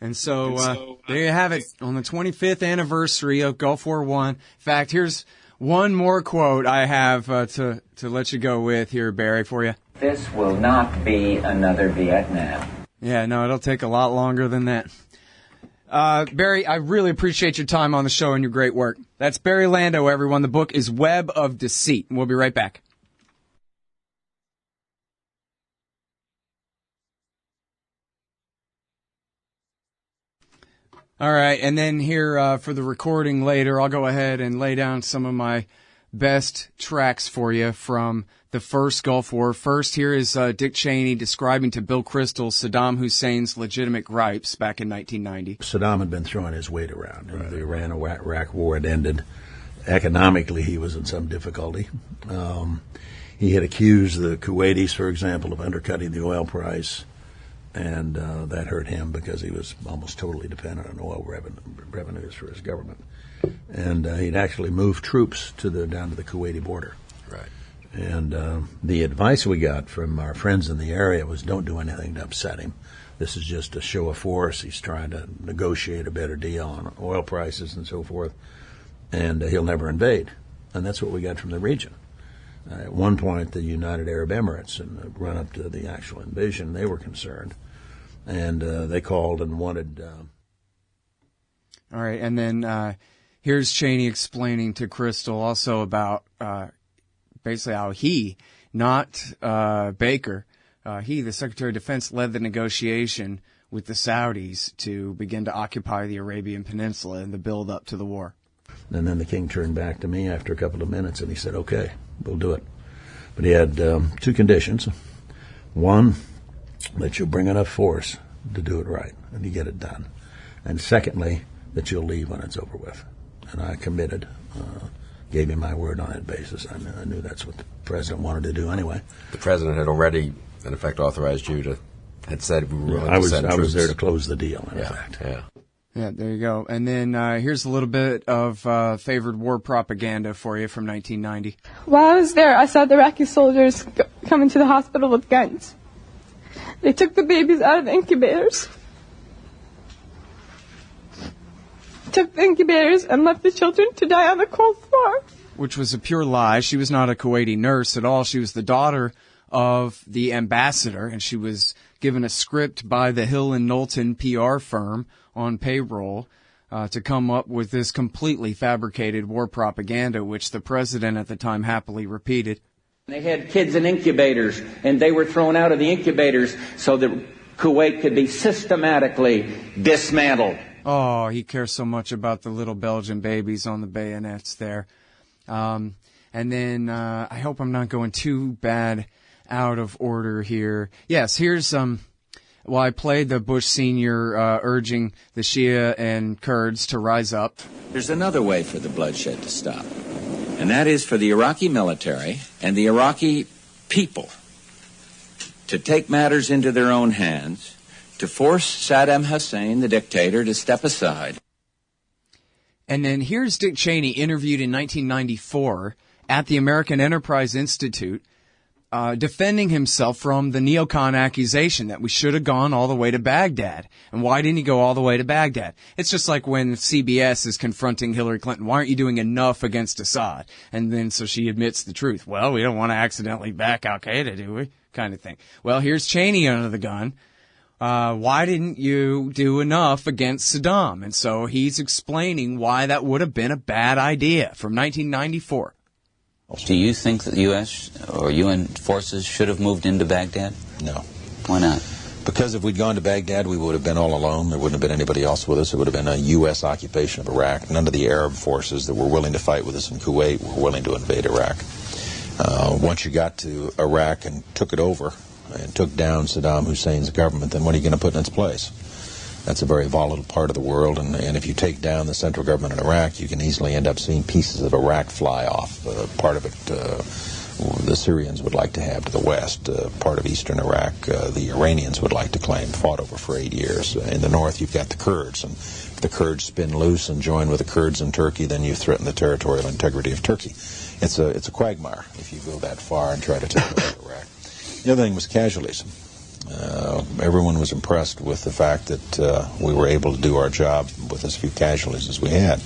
And so there you have it on the 25th anniversary of Gulf War I. In fact, here's one more quote I have to let you go with here, Barry, for you.
This will not be another Vietnam.
Yeah, no, it'll take a lot longer than that. Barry, I really appreciate your time on the show and your great work. That's Barry Lando, everyone. The book is Web of Deceit. We'll be right back. All right, and then here for the recording later, I'll go ahead and lay down some of my best tracks for you from the first Gulf War. First, here is Dick Cheney describing to Bill Kristol Saddam Hussein's legitimate gripes back in 1990.
Saddam had been throwing his weight around. Right. The Iran-Iraq war had ended. Economically, he was in some difficulty. He had accused the Kuwaitis, for example, of undercutting the oil price. And that hurt him because he was almost totally dependent on oil revenues for his government. And he'd actually moved troops down to the Kuwaiti border.
Right.
And the advice we got from our friends in the area was don't do anything to upset him. This is just a show of force. He's trying to negotiate a better deal on oil prices and so forth. And he'll never invade. And that's what we got from the region. At one point, the United Arab Emirates, in the run-up to the actual invasion, they were concerned. And they called and wanted...
All right, and then here's Cheney explaining to Kristol also about basically how he, not Baker, he, the Secretary of Defense, led the negotiation with the Saudis to begin to occupy the Arabian Peninsula in the build-up to the war.
And then the king turned back to me after a couple of minutes, and he said, okay, we'll do it. But he had two conditions. One, that you'll bring enough force to do it right and to get it done. And secondly, that you'll leave when it's over with. And I committed, gave him my word on that basis. I knew that's what the president wanted to do anyway.
The president had already, in effect, authorized you to, had said we were willing
to
send troops.
I was there to close the deal, in effect.
Yeah.
Yeah, there you go. And then here's a little bit of favored war propaganda for you from 1990.
While I was there, I saw the Iraqi soldiers come into the hospital with guns. They took the babies out of the incubators. Took the incubators and left the children to die on the cold floor.
Which was a pure lie. She was not a Kuwaiti nurse at all. She was the daughter of the ambassador, and she was given a script by the Hill and Knowlton PR firm on payroll to come up with this completely fabricated war propaganda, which the president at the time happily repeated.
They had kids in incubators, and they were thrown out of the incubators so that Kuwait could be systematically dismantled.
Oh, he cares so much about the little Belgian babies on the bayonets there. And then I hope I'm not going too bad out of order here. Yes, here's well, I played the Bush Sr. Urging the Shia and Kurds to rise up.
There's another way for the bloodshed to stop, and that is for the Iraqi military and the Iraqi people to take matters into their own hands, to force Saddam Hussein, the dictator, to step aside.
And then here's Dick Cheney interviewed in 1994 at the American Enterprise Institute, defending himself from the neocon accusation that we should have gone all the way to Baghdad. And why didn't he go all the way to Baghdad? It's just like when CBS is confronting Hillary Clinton. Why aren't you doing enough against Assad? And then so she admits the truth. Well, we don't want to accidentally back al-Qaeda, do we? Kind of thing. Well, here's Cheney under the gun. why didn't you do enough against Saddam? And so he's explaining why that would have been a bad idea from 1994.
Do you think that the U.S. or UN forces should have moved into Baghdad?
No.
Why not?
Because if we'd gone to Baghdad, we would have been all alone. There wouldn't have been anybody else with us. It would have been a U.S. occupation of Iraq. None of the Arab forces that were willing to fight with us in Kuwait were willing to invade Iraq. Once you got to Iraq and took it over and took down Saddam Hussein's government, then what are you going to put in its place? That's a very volatile part of the world, and if you take down the central government in Iraq, you can easily end up seeing pieces of Iraq fly off. Part of it the Syrians would like to have to the west. Part of eastern Iraq the Iranians would like to claim, fought over for 8 years. In the north, you've got the Kurds, and if the Kurds spin loose and join with the Kurds in Turkey, then you threaten the territorial integrity of Turkey. It's a quagmire if you go that far and try to take over Iraq. The other thing was casualties. Everyone was impressed with the fact that we were able to do our job with as few casualties as we had.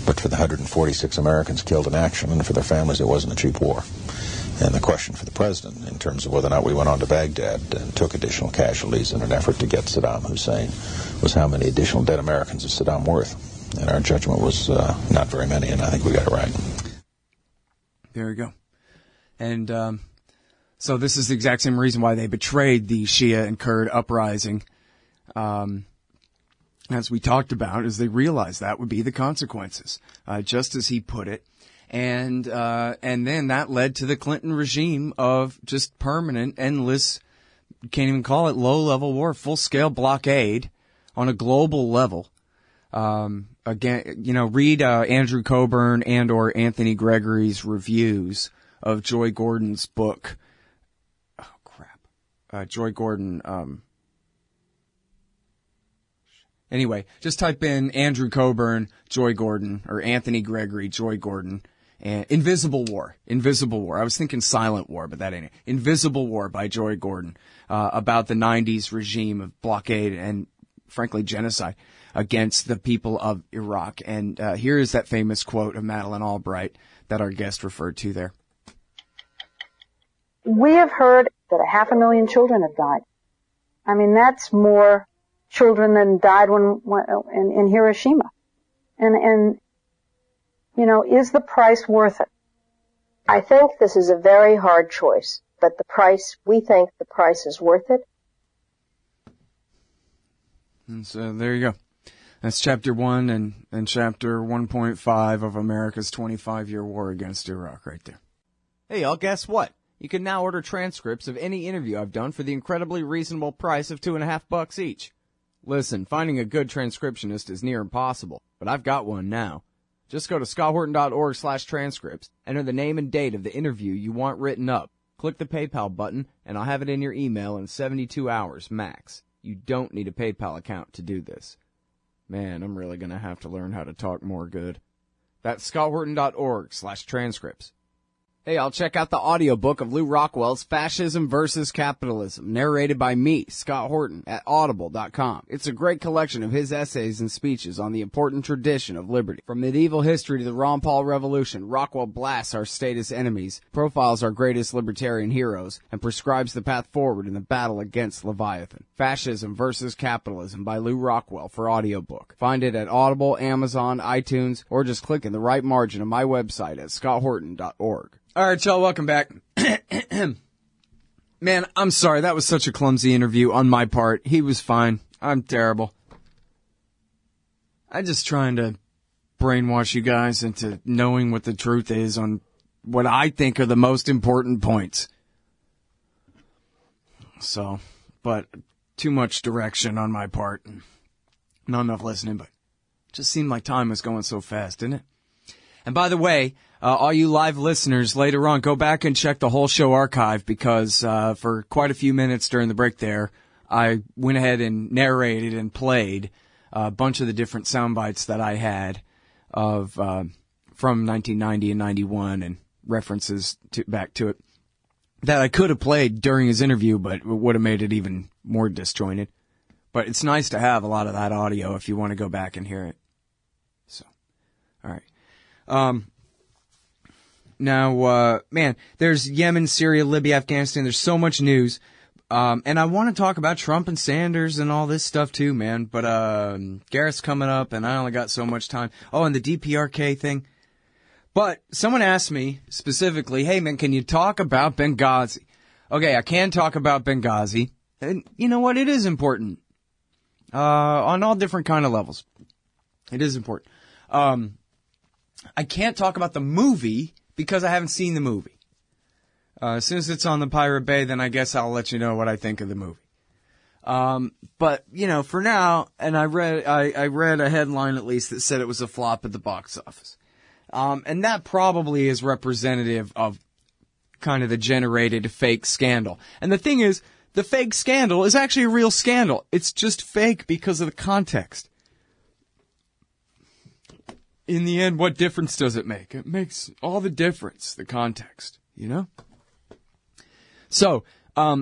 But for the 146 Americans killed in action and for their families, it wasn't a cheap war. And the question for the president, in terms of whether or not we went on to Baghdad and took additional casualties in an effort to get Saddam Hussein, was how many additional dead Americans is Saddam worth? And our judgment was not very many, and I think we got it right.
There you go. And so this is the exact same reason why they betrayed the Shia and Kurd uprising. As we talked about, is they realized that would be the consequences, just as he put it. And then that led to the Clinton regime of just permanent, endless, can't even call it low-level war, full-scale blockade on a global level. Again, read Andrew Coburn and or Anthony Gregory's reviews of Joy Gordon's book. Oh, crap. Joy Gordon, anyway, just type in Andrew Coburn, Joy Gordon, or Anthony Gregory, Joy Gordon, and Invisible War. I was thinking Silent War, but that ain't it. Invisible War by Joy Gordon, about the 90s regime of blockade and, frankly, genocide against the people of Iraq. And here is that famous quote of Madeleine Albright that our guest referred to there.
We have heard that 500,000 children have died. I mean, that's more children than died in Hiroshima. And is the price worth it?
I think this is a very hard choice, but we think the price is worth it.
And so there you go. That's Chapter 1 and Chapter 1.5 of America's 25-year war against Iraq right there. Hey, y'all, guess what? You can now order transcripts of any interview I've done for the incredibly reasonable price of $2.50 each. Listen, finding a good transcriptionist is near impossible, but I've got one now. Just go to scotthorton.org/transcripts, enter the name and date of the interview you want written up, click the PayPal button, and I'll have it in your email in 72 hours max. You don't need a PayPal account to do this. Man, I'm really going to have to learn how to talk more good. That's scotthorton.org/transcripts. Hey, I'll check out the audiobook of Lew Rockwell's Fascism versus Capitalism, narrated by me, Scott Horton, at audible.com. It's a great collection of his essays and speeches on the important tradition of liberty. From medieval history to the Ron Paul Revolution, Rockwell blasts our statist enemies, profiles our greatest libertarian heroes, and prescribes the path forward in the battle against Leviathan. Fascism versus Capitalism by Lew Rockwell for audiobook. Find it at Audible, Amazon, iTunes, or just click in the right margin of my website at scotthorton.org. All right, y'all, welcome back. Man, I'm sorry. That was such a clumsy interview on my part. He was fine. I'm terrible. I'm just trying to brainwash you guys into knowing what the truth is on what I think are the most important points. So, but too much direction on my part. Not enough listening, but it just seemed like time was going so fast, didn't it? And by the way, all you live listeners, later on, go back and check the whole show archive because for quite a few minutes during the break there, I went ahead and narrated and played a bunch of the different sound bites that I had of from 1990 and 91 and references back to it that I could have played during his interview, but it would have made it even more disjointed. But it's nice to have a lot of that audio if you want to go back and hear it. So, all right. Now, man, there's Yemen, Syria, Libya, Afghanistan. There's so much news. And I want to talk about Trump and Sanders and all this stuff too, man. But Gareth's coming up, and I only got so much time. Oh, and the DPRK thing. But someone asked me specifically, hey, man, can you talk about Benghazi? Okay, I can talk about Benghazi. And you know what? It is important. On all different kind of levels. It is important. I can't talk about the movie because I haven't seen the movie. As soon as it's on the Pirate Bay, then I guess I'll let you know what I think of the movie. But, you know, for now, and I read a headline at least that said it was a flop at the box office. And that probably is representative of kind of the generated fake scandal. And the thing is, the fake scandal is actually a real scandal. It's just fake because of the context. In the end, what difference does it make? It makes all the difference, the context, you know? So,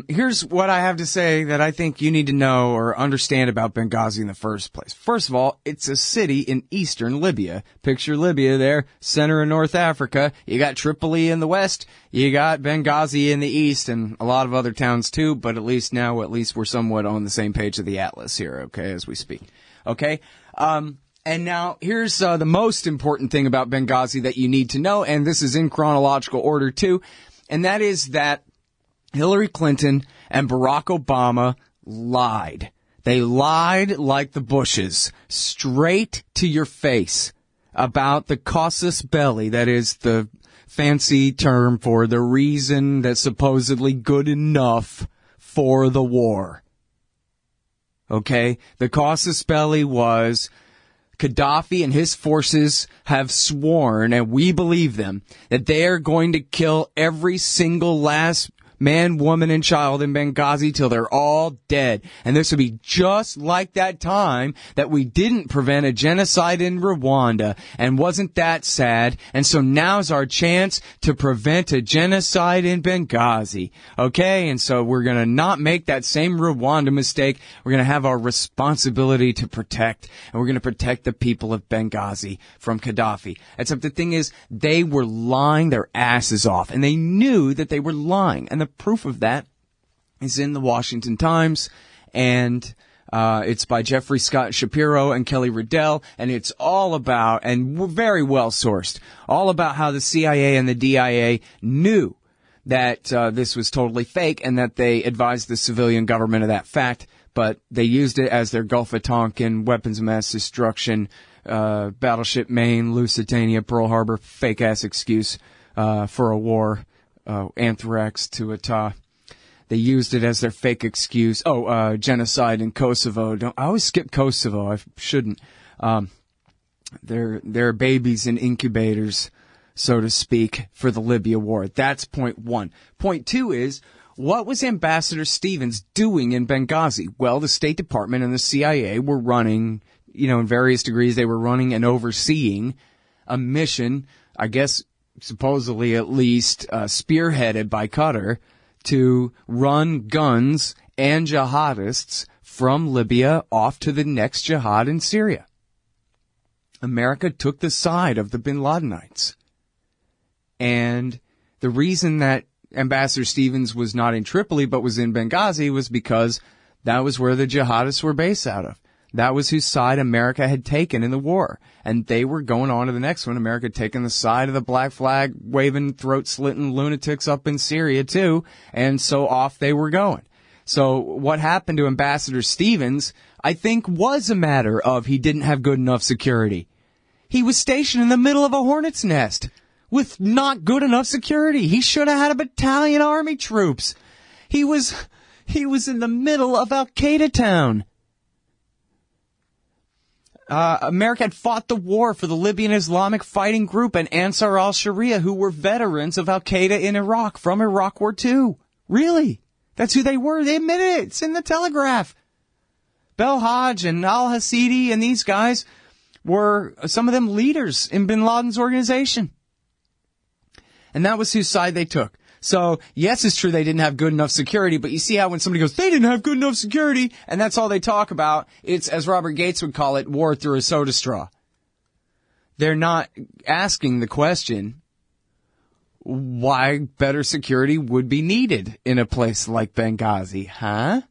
here's what I have to say that I think you need to know or understand about Benghazi in the first place. First of all, it's a city in eastern Libya. Picture Libya there, center of North Africa. You got Tripoli in the west, you got Benghazi in the east, and a lot of other towns too, but at least we're somewhat on the same page of the atlas here, okay, as we speak. Okay? And now, here's the most important thing about Benghazi that you need to know, and this is in chronological order too, and that is that Hillary Clinton and Barack Obama lied. They lied like the Bushes, straight to your face, about the casus belli, that is the fancy term for the reason that's supposedly good enough for the war. Okay? The casus belli was Gaddafi and his forces have sworn, and we believe them, that they are going to kill every single last man, woman, and child in Benghazi till they're all dead. And this would be just like that time that we didn't prevent a genocide in Rwanda. And wasn't that sad? And so now's our chance to prevent a genocide in Benghazi. Okay? And so we're going to not make that same Rwanda mistake. We're going to have our responsibility to protect. And we're going to protect the people of Benghazi from Gaddafi. Except the thing is, they were lying their asses off. And they knew that they were lying. And the proof of that is in the Washington Times, and it's by Jeffrey Scott Shapiro and Kelly Riddell, and it's all about, and very well sourced, all about how the CIA and the DIA knew that this was totally fake and that they advised the civilian government of that fact, but they used it as their Gulf of Tonkin, weapons of mass destruction, Battleship Maine, Lusitania, Pearl Harbor, fake-ass excuse for a war. Anthrax to Ata. They used it as their fake excuse. Genocide in Kosovo. I always skip Kosovo. I shouldn't. They're babies in incubators, so to speak, for the Libya war. That's point one. Point two is, what was Ambassador Stevens doing in Benghazi? Well, the State Department and the CIA were running, in various degrees, they were running and overseeing a mission, I guess, supposedly at least spearheaded by Qatar, to run guns and jihadists from Libya off to the next jihad in Syria. America took the side of the bin Ladenites. And the reason that Ambassador Stevens was not in Tripoli but was in Benghazi was because that was where the jihadists were based out of. That was whose side America had taken in the war. And they were going on to the next one. America had taken the side of the black flag waving, throat-slitting lunatics up in Syria, too. And so off they were going. So what happened to Ambassador Stevens, I think, was a matter of he didn't have good enough security. He was stationed in the middle of a hornet's nest with not good enough security. He should have had a battalion army troops. He was in the middle of Al-Qaeda town. America had fought the war for the Libyan Islamic Fighting Group and Ansar al-Sharia, who were veterans of Al-Qaeda in Iraq from Iraq War II. Really? That's who they were. They admitted it. It's in the Telegraph. Belhaj and al-Hasidi and these guys were, some of them, leaders in bin Laden's organization. And that was whose side they took. So, yes, it's true they didn't have good enough security, but you see how when somebody goes, they didn't have good enough security, and that's all they talk about, it's, as Robert Gates would call it, war through a soda straw. They're not asking the question, why better security would be needed in a place like Benghazi, huh?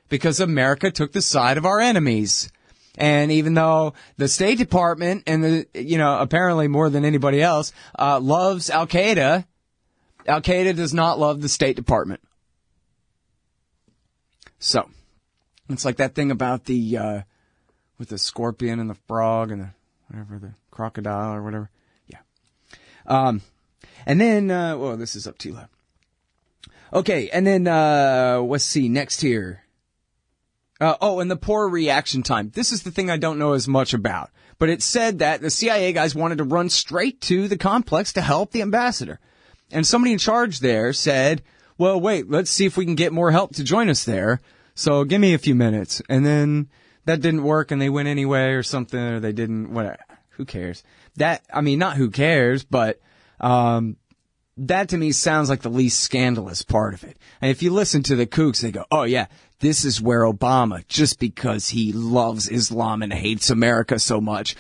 Because America took the side of our enemies. And even though the State Department and apparently more than anybody else, loves Al-Qaeda, Al-Qaeda does not love the State Department. So, it's like that thing about with the scorpion and the frog and the crocodile or whatever. Yeah. And then, this is up too loud. Okay, and then, let's see, next here. And the poor reaction time. This is the thing I don't know as much about. But it said that the CIA guys wanted to run straight to the complex to help the ambassador. And somebody in charge there said, well, wait, let's see if we can get more help to join us there. So give me a few minutes. And then that didn't work and they went anyway or something, or they didn't, whatever. Who cares? Not who cares, but that to me sounds like the least scandalous part of it. And if you listen to the kooks, they go, oh yeah, this is where Obama, just because he loves Islam and hates America so much,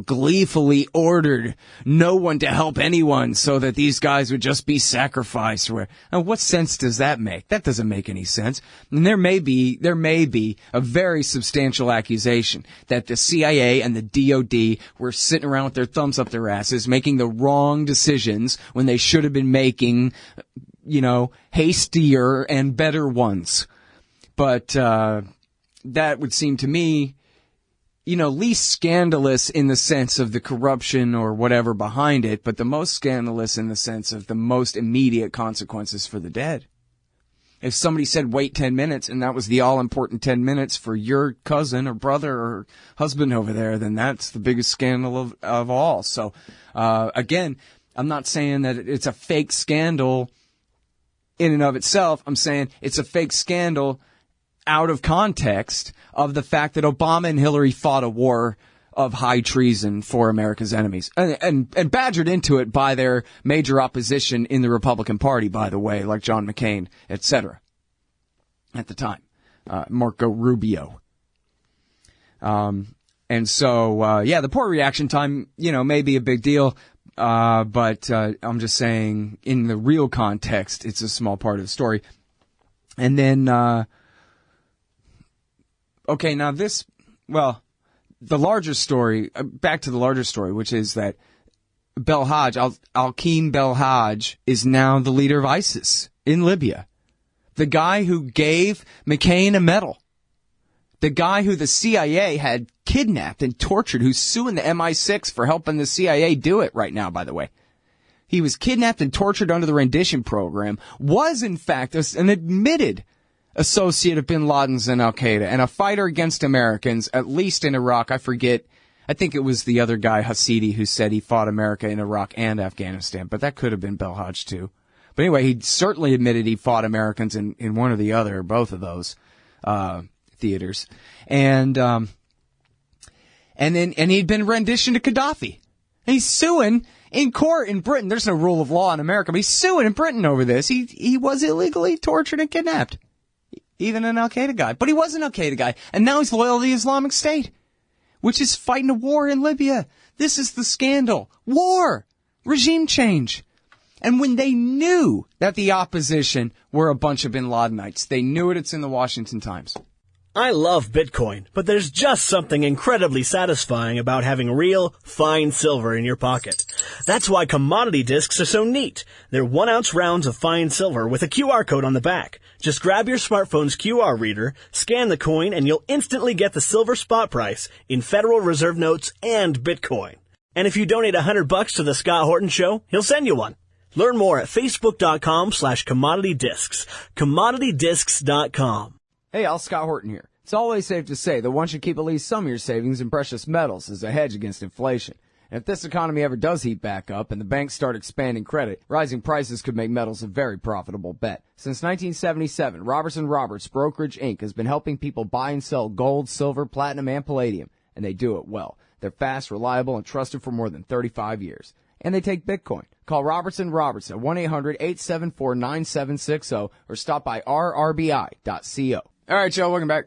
gleefully ordered no one to help anyone so that these guys would just be sacrificed. Now, what sense does that make? That doesn't make any sense. And there may be a very substantial accusation that the CIA and the DOD were sitting around with their thumbs up their asses making the wrong decisions when they should have been making, hastier and better ones. But that would seem to me, least scandalous in the sense of the corruption or whatever behind it, but the most scandalous in the sense of the most immediate consequences for the dead. If somebody said wait 10 minutes and that was the all-important 10 minutes for your cousin or brother or husband over there, then that's the biggest scandal of all. So, again, I'm not saying that it's a fake scandal in and of itself. I'm saying it's a fake scandal out of context of the fact that Obama and Hillary fought a war of high treason for America's enemies and badgered into it by their major opposition in the Republican Party, by the way, like John McCain, etc. at the time, Marco Rubio. And so, the poor reaction time, may be a big deal. But I'm just saying in the real context, it's a small part of the story. And then, okay, now the larger story, back to the larger story, which is that Belhaj, Al-Qaim Belhaj, is now the leader of ISIS in Libya. The guy who gave McCain a medal. The guy who the CIA had kidnapped and tortured, who's suing the MI6 for helping the CIA do it right now, by the way. He was kidnapped and tortured under the rendition program, was in fact an admitted associate of bin Laden's and Al-Qaeda, and a fighter against Americans, at least in Iraq. I forget. I think it was the other guy, Hasidi, who said he fought America in Iraq and Afghanistan, but that could have been Belhaj too. But anyway, he certainly admitted he fought Americans in one or the other, both of those theaters. And he'd been renditioned to Gaddafi. And he's suing in court in Britain. There's no rule of law in America, but he's suing in Britain over this. He was illegally tortured and kidnapped. Even an Al-Qaeda guy. But he was an Al-Qaeda guy. And now he's loyal to the Islamic State, which is fighting a war in Libya. This is the scandal. War. Regime change. And when they knew that the opposition were a bunch of bin Ladenites, they knew it. It's in the Washington Times.
I love Bitcoin, but there's just something incredibly satisfying about having real, fine silver in your pocket. That's why commodity discs are so neat. They're 1-ounce rounds of fine silver with a QR code on the back. Just grab your smartphone's QR reader, scan the coin, and you'll instantly get the silver spot price in Federal Reserve notes and Bitcoin. And if you donate $100 to the Scott Horton Show, he'll send you one. Learn more at facebook.com/commoditydiscs. commoditydiscs.com.
Hey, Al Scott Horton here. It's always safe to say that one should keep at least some of your savings in precious metals as a hedge against inflation. And if this economy ever does heat back up and the banks start expanding credit, rising prices could make metals a very profitable bet. Since 1977, Robertson Roberts Brokerage Inc. has been helping people buy and sell gold, silver, platinum, and palladium, and they do it well. They're fast, reliable, and trusted for more than 35 years. And they take Bitcoin. Call Robertson Roberts at 1-800-874-9760 or stop by rrbi.co. All right, y'all, welcome back.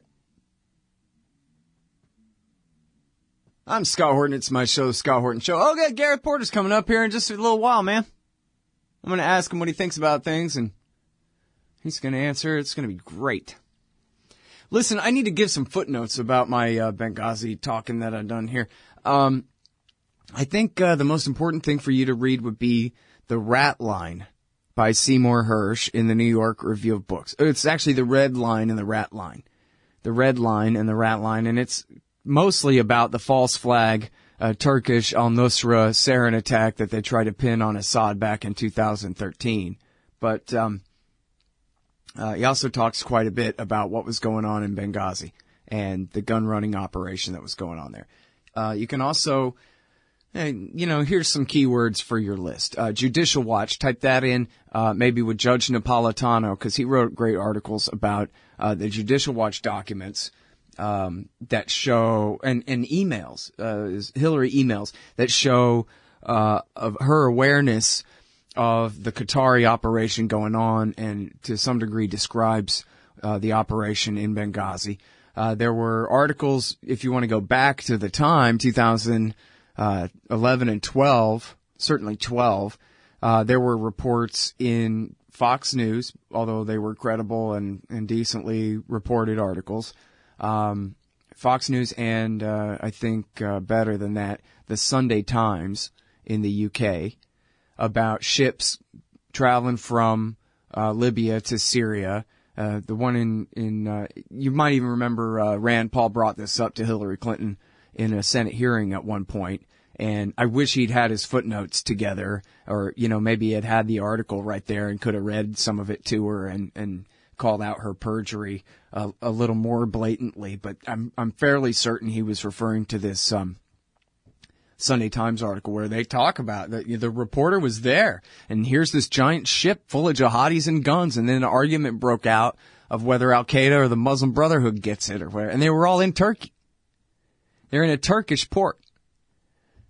I'm Scott Horton. It's my show, The Scott Horton Show. Okay, Gareth Porter's coming up here in just a little while, man. I'm going to ask him what he thinks about things, and he's going to answer. It's going to be great. Listen, I need to give some footnotes about my Benghazi talking that I've done here. I think the most important thing for you to read would be The Rat Line by Seymour Hersh in the New York Review of Books. It's actually The Red Line and the Rat Line. The Red Line and the Rat Line, and it's mostly about the false flag Turkish al-Nusra sarin attack that they tried to pin on Assad back in 2013. But he also talks quite a bit about what was going on in Benghazi and the gun running operation that was going on there. You can also, here's some keywords for your list. Judicial Watch, type that in, maybe with Judge Napolitano, because he wrote great articles about the Judicial Watch documents that show, and emails, Hillary emails, that show of her awareness of the Qatari operation going on, and to some degree describes the operation in Benghazi. There were articles, if you want to go back to the time, 2011 and 12, certainly 12, there were reports in Fox News, although they were credible and decently reported articles. Fox News and I think better than that, the Sunday Times in the UK, about ships traveling from Libya to Syria. The one in you might even remember Rand Paul brought this up to Hillary Clinton in a Senate hearing at one point, and I wish he'd had his footnotes together, or maybe he had the article right there and could have read some of it to her and called out her perjury a little more blatantly. But I'm fairly certain he was referring to this Sunday Times article where they talk about the reporter was there, and here's this giant ship full of jihadis and guns, and then an argument broke out of whether Al-Qaeda or the Muslim Brotherhood gets it or where, and they were all in Turkey. They're in a Turkish port,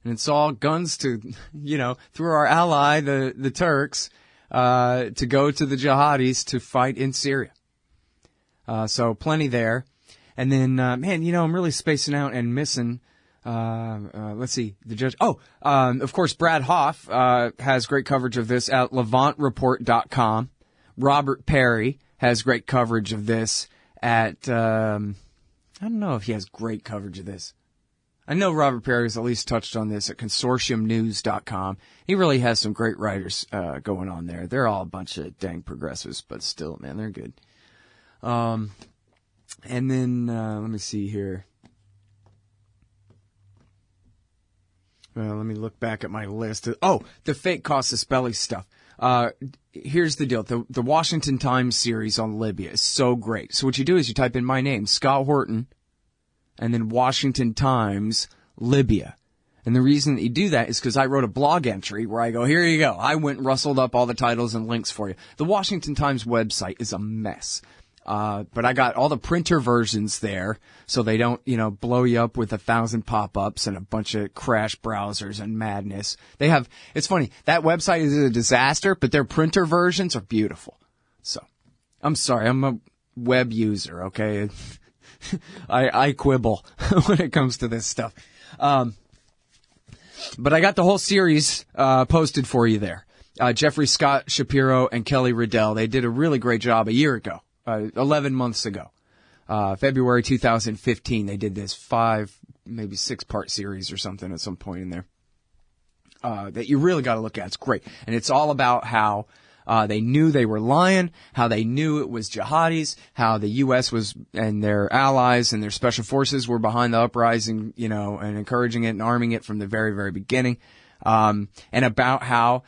and it's all guns to, through our ally, the Turks, to go to the jihadis to fight in Syria. So plenty there. And then, I'm really spacing out and missing. Let's see, the judge. Of course, Brad Hoff has great coverage of this at LevantReport.com. Robert Perry has great coverage of this at, I don't know if he has great coverage of this. I know Robert Perry has at least touched on this at ConsortiumNews.com. He really has some great writers going on there. They're all a bunch of dang progressives, but still, man, they're good. And then, let me see here. Well, let me look back at my list. Oh, the fake Casus Belli stuff. Here's the deal. The Washington Times series on Libya is so great. So what you do is you type in my name, Scott Horton, and then Washington Times, Libya. And the reason that you do that is because I wrote a blog entry where I go, here you go. I went and rustled up all the titles and links for you. The Washington Times website is a mess. But I got all the printer versions there, so they don't, blow you up with 1,000 pop-ups and a bunch of crash browsers and madness. It's funny, that website is a disaster, but their printer versions are beautiful. So, I'm sorry, I'm a web user, okay? I quibble when it comes to this stuff. But I got the whole series posted for you there. Jeffrey Scott Shapiro and Kelly Riddell, they did a really great job a year ago. 11 months ago, February 2015, they did this 5, maybe 6-part series or something at some point in there, that you really got to look at. It's great. And it's all about how, they knew they were lying, how they knew it was jihadis, how the U.S. was, and their allies and their special forces were behind the uprising, and encouraging it and arming it from the very, very beginning. And about how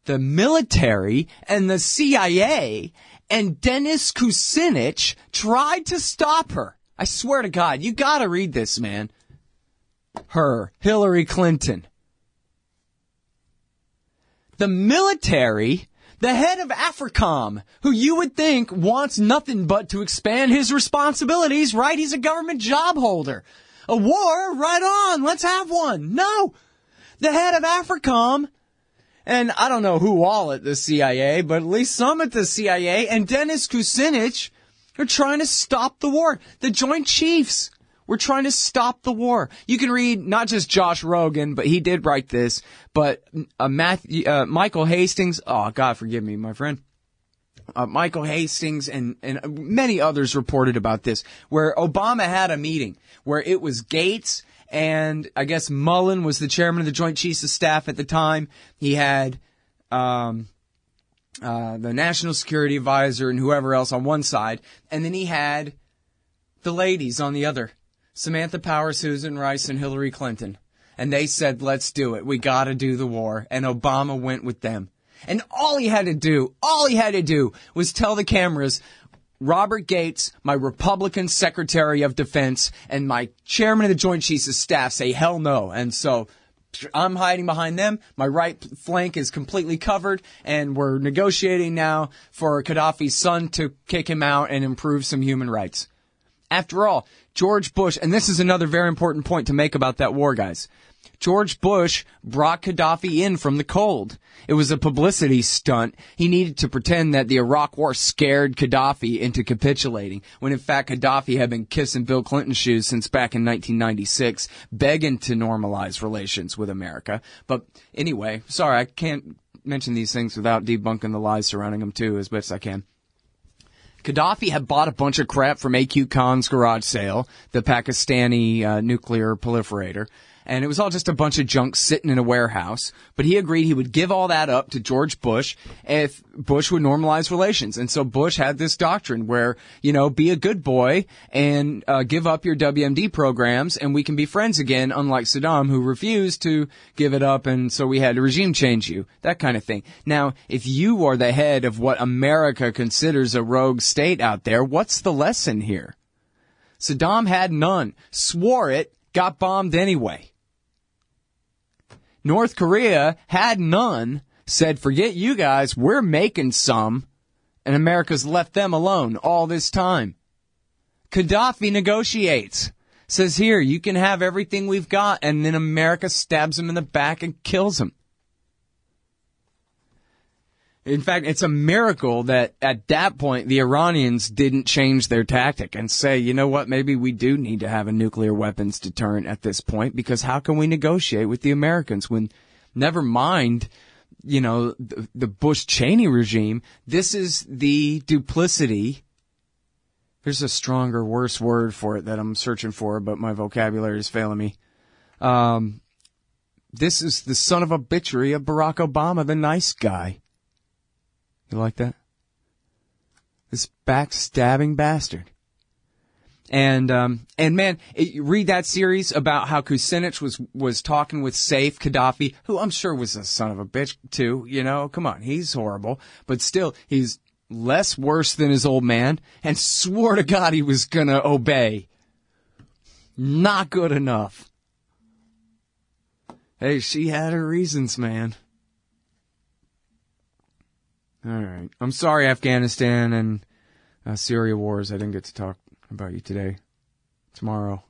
the military and the CIA and Dennis Kucinich tried to stop her. I swear to God, you gotta read this, man. Hillary Clinton. The military, the head of AFRICOM, who you would think wants nothing but to expand his responsibilities, right? He's a government job holder. A war? Right on, let's have one. No! The head of AFRICOM, and I don't know who all at the CIA, but at least some at the CIA, and Dennis Kucinich are trying to stop the war. The Joint Chiefs We're trying to stop the war. You can read not just Josh Rogan, but he did write this, but Michael Hastings, oh, God forgive me, my friend. Michael Hastings and many others reported about this, where Obama had a meeting where it was Gates and I guess Mullen was the chairman of the Joint Chiefs of Staff at the time. He had the National Security Advisor and whoever else on one side, and then he had the ladies on the other, Samantha Power, Susan Rice, and Hillary Clinton. And they said, let's do it. We got to do the war. And Obama went with them. And all he had to do was tell the cameras, Robert Gates, my Republican Secretary of Defense, and my chairman of the Joint Chiefs of Staff say hell no. And so I'm hiding behind them. My right flank is completely covered, and we're negotiating now for Gaddafi's son to kick him out and improve some human rights. After all, George Bush, and this is another very important point to make about that war, guys. George Bush brought Gaddafi in from the cold. It was a publicity stunt. He needed to pretend that the Iraq War scared Gaddafi into capitulating, when in fact Gaddafi had been kissing Bill Clinton's shoes since back in 1996, begging to normalize relations with America. But anyway, sorry, I can't mention these things without debunking the lies surrounding them too, as best I can. Gaddafi had bought a bunch of crap from A.Q. Khan's garage sale, the Pakistani nuclear proliferator, and it was all just a bunch of junk sitting in a warehouse. But he agreed he would give all that up to George Bush if Bush would normalize relations. And so Bush had this doctrine where, be a good boy and give up your WMD programs and we can be friends again, unlike Saddam, who refused to give it up, and so we had to regime change you, that kind of thing. Now, if you are the head of what America considers a rogue state out there, what's the lesson here? Saddam had none, swore it, got bombed anyway. North Korea had none, said, forget you guys, we're making some, and America's left them alone all this time. Gaddafi negotiates, says, here, you can have everything we've got, and then America stabs him in the back and kills him. In fact, it's a miracle that at that point the Iranians didn't change their tactic and say, you know what, maybe we do need to have a nuclear weapons deterrent at this point, because how can we negotiate with the Americans when, never mind, the Bush-Cheney regime, this is the duplicity. There's a stronger, worse word for it that I'm searching for, but my vocabulary is failing me. This is the son of a bitchery of Barack Obama, the nice guy. You like that? This backstabbing bastard. And man, read that series about how Kucinich was talking with Saif Gaddafi, who I'm sure was a son of a bitch too, come on, he's horrible, but still, he's less worse than his old man, and swore to God he was gonna obey. Not good enough. Hey, she had her reasons, man. All right. I'm sorry, Afghanistan and Syria wars. I didn't get to talk about you today. Tomorrow.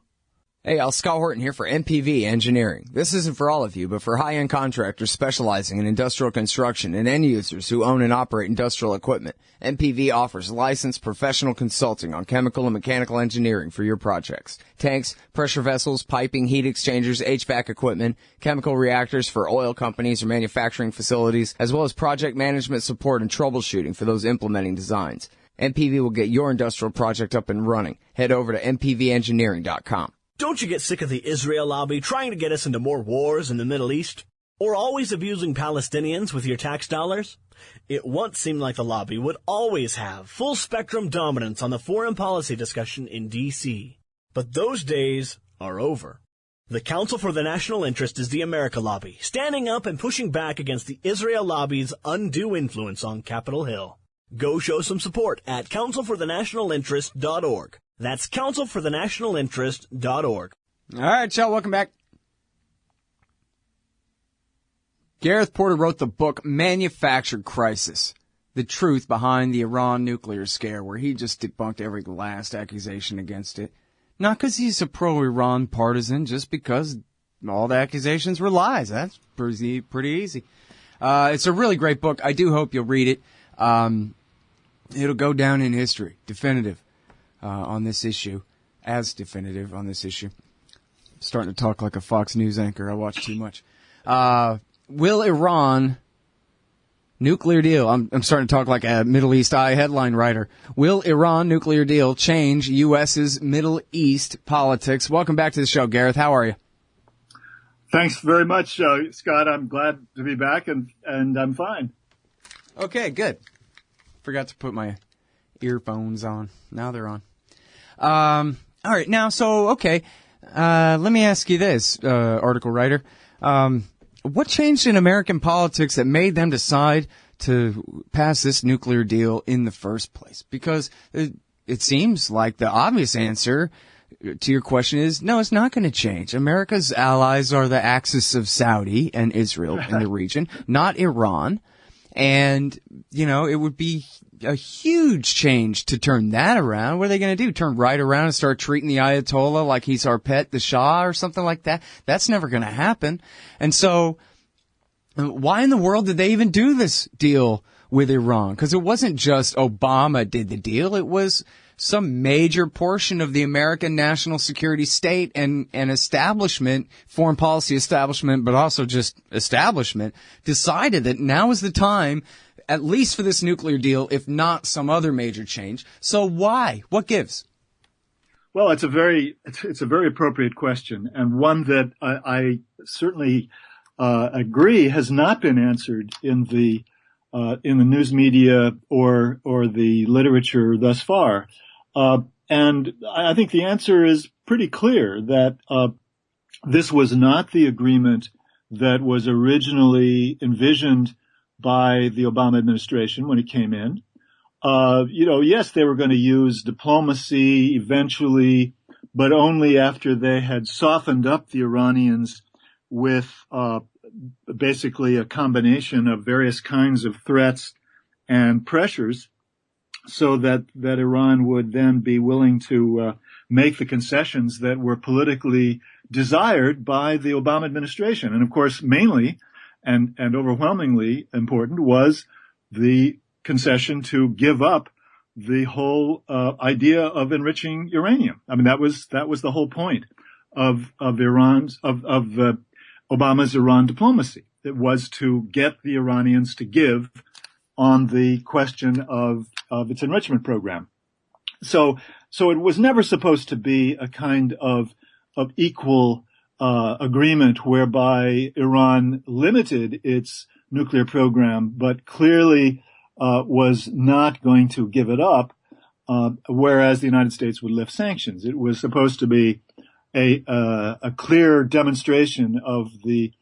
Hey, Scott Horton here for MPV Engineering. This isn't for all of you, but for high-end contractors specializing in industrial construction and end users who own and operate industrial equipment. MPV offers licensed professional consulting on chemical and mechanical engineering for your projects. Tanks, pressure vessels, piping, heat exchangers, HVAC equipment, chemical reactors for oil companies or manufacturing facilities, as well as project management support and troubleshooting for those implementing designs. MPV will get your industrial project up and running. Head over to mpvengineering.com.
Don't you get sick of the Israel lobby trying to get us into more wars in the Middle East? Or always abusing Palestinians with your tax dollars? It once seemed like the lobby would always have full-spectrum dominance on the foreign policy discussion in D.C. But those days are over. The Council for the National Interest is the America lobby, standing up and pushing back against the Israel lobby's undue influence on Capitol Hill. Go show some support at councilforthenationalinterest.org. That's councilforthenationalinterest.org.
All right, y'all, welcome back. Gareth Porter wrote the book Manufactured Crisis, The Truth Behind the Iran Nuclear Scare, where he just debunked every last accusation against it. Not because he's a pro-Iran partisan, just because all the accusations were lies. That's pretty easy. It's a really great book. I do hope you'll read it. It'll go down in history, definitive. On this issue. as definitive on this issue. I'm starting to talk like a Fox News anchor. I watch too much. Will Iran nuclear deal? I'm starting to talk like a Middle East Eye headline writer. Will Iran nuclear deal change U.S.'s Middle East politics? Welcome back to the show, Gareth. How are you?
Thanks very much, Scott. I'm glad to be back, and I'm fine.
Okay, good. Forgot to put my earphones on. Now they're on. All right, now, so, okay. Let me ask you this, article writer. What changed in American politics that made them decide to pass this nuclear deal in the first place? Because it seems like the obvious answer to your question is, no, it's not going to change. America's allies are the axis of Saudi and Israel in the region, not Iran. And, you know, it would be a huge change to turn that around. What are they going to do? Turn right around and start treating the Ayatollah like he's our pet, the Shah, or something like that? That's never going to happen. And so, why in the world did they even do this deal with Iran? Because it wasn't just Obama did the deal. It was some major portion of the American national security state and establishment, foreign policy establishment, but also just establishment, decided that now is the time, at least for this nuclear deal, if not some other major change. So why? What gives?
Well, it's a very appropriate question, and one that I certainly agree has not been answered in the news media or the literature thus far. And I think the answer is pretty clear that this was not the agreement that was originally envisioned by the Obama administration when it came in. Yes, they were going to use diplomacy eventually, but only after they had softened up the Iranians with basically a combination of various kinds of threats and pressures, so that Iran would then be willing to make the concessions that were politically desired by the Obama administration. And of course, mainly and overwhelmingly important was the concession to give up the whole idea of enriching uranium. I mean, that was the whole point of Obama's Iran diplomacy. It was to get the Iranians to give on the question of its enrichment program. So it was never supposed to be a kind of equal agreement whereby Iran limited its nuclear program, but clearly was not going to give it up, whereas the United States would lift sanctions. It was supposed to be a clear demonstration of the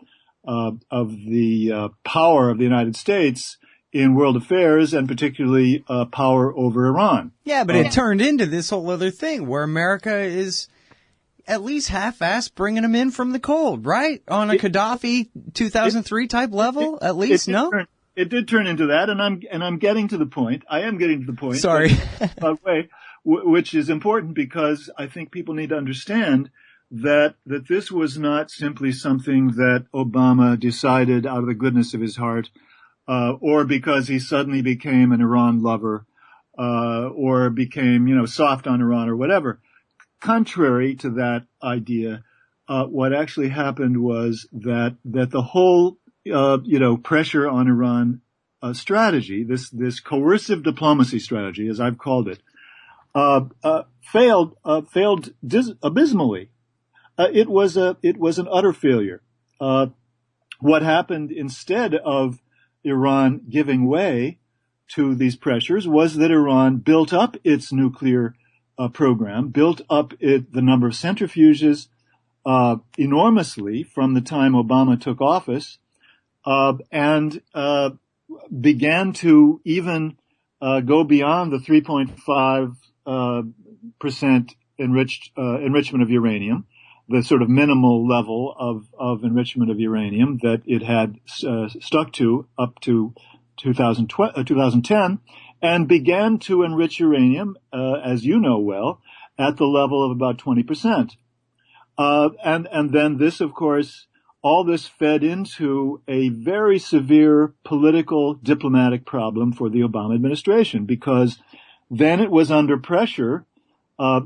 power of the United States in world affairs, and particularly power over Iran.
Yeah, but it turned into this whole other thing where America is at least half-assed bringing them in from the cold, right? On a Gaddafi 2003 type level, at least, no?
It did turn into that, and I'm getting to the point. I am getting to the point.
Sorry.
By the way, which is important because I think people need to understand that this was not simply something that Obama decided out of the goodness of his heart, or because he suddenly became an Iran lover, or became, soft on Iran or whatever. Contrary to that idea, what actually happened was that the whole, pressure on Iran, strategy, this coercive diplomacy strategy, as I've called it, failed abysmally. It was an utter failure. What happened instead of Iran giving way to these pressures was that Iran built up its nuclear program, built up the number of centrifuges enormously from the time Obama took office, and began to even go beyond the 3.5% enrichment of uranium, the sort of minimal level of enrichment of uranium that it had stuck to up to 2010, and began to enrich uranium, as you know well, at the level of about 20%. And then this, of course, all this fed into a very severe political diplomatic problem for the Obama administration, because then it was under pressure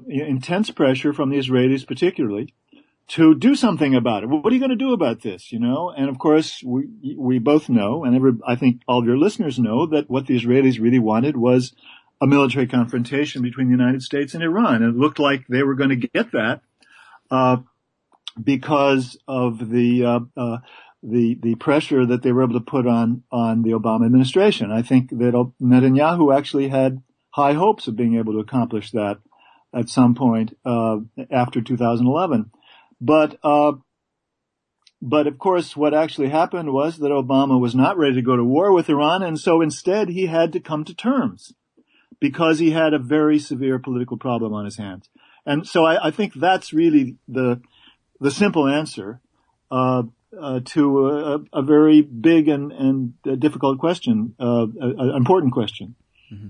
intense pressure from the Israelis particularly to do something about it. What are you going to do about this, you know? And of course, we both know, and I think all of your listeners know, that what the Israelis really wanted was a military confrontation between the United States and Iran. And it looked like they were going to get that, because of the pressure that they were able to put on the Obama administration. I think that Netanyahu actually had high hopes of being able to accomplish that at some point, after 2011. But of course, what actually happened was that Obama was not ready to go to war with Iran, and so instead he had to come to terms because he had a very severe political problem on his hands. And so I think that's really the simple answer to a very big and difficult question, an important question.
Mm-hmm.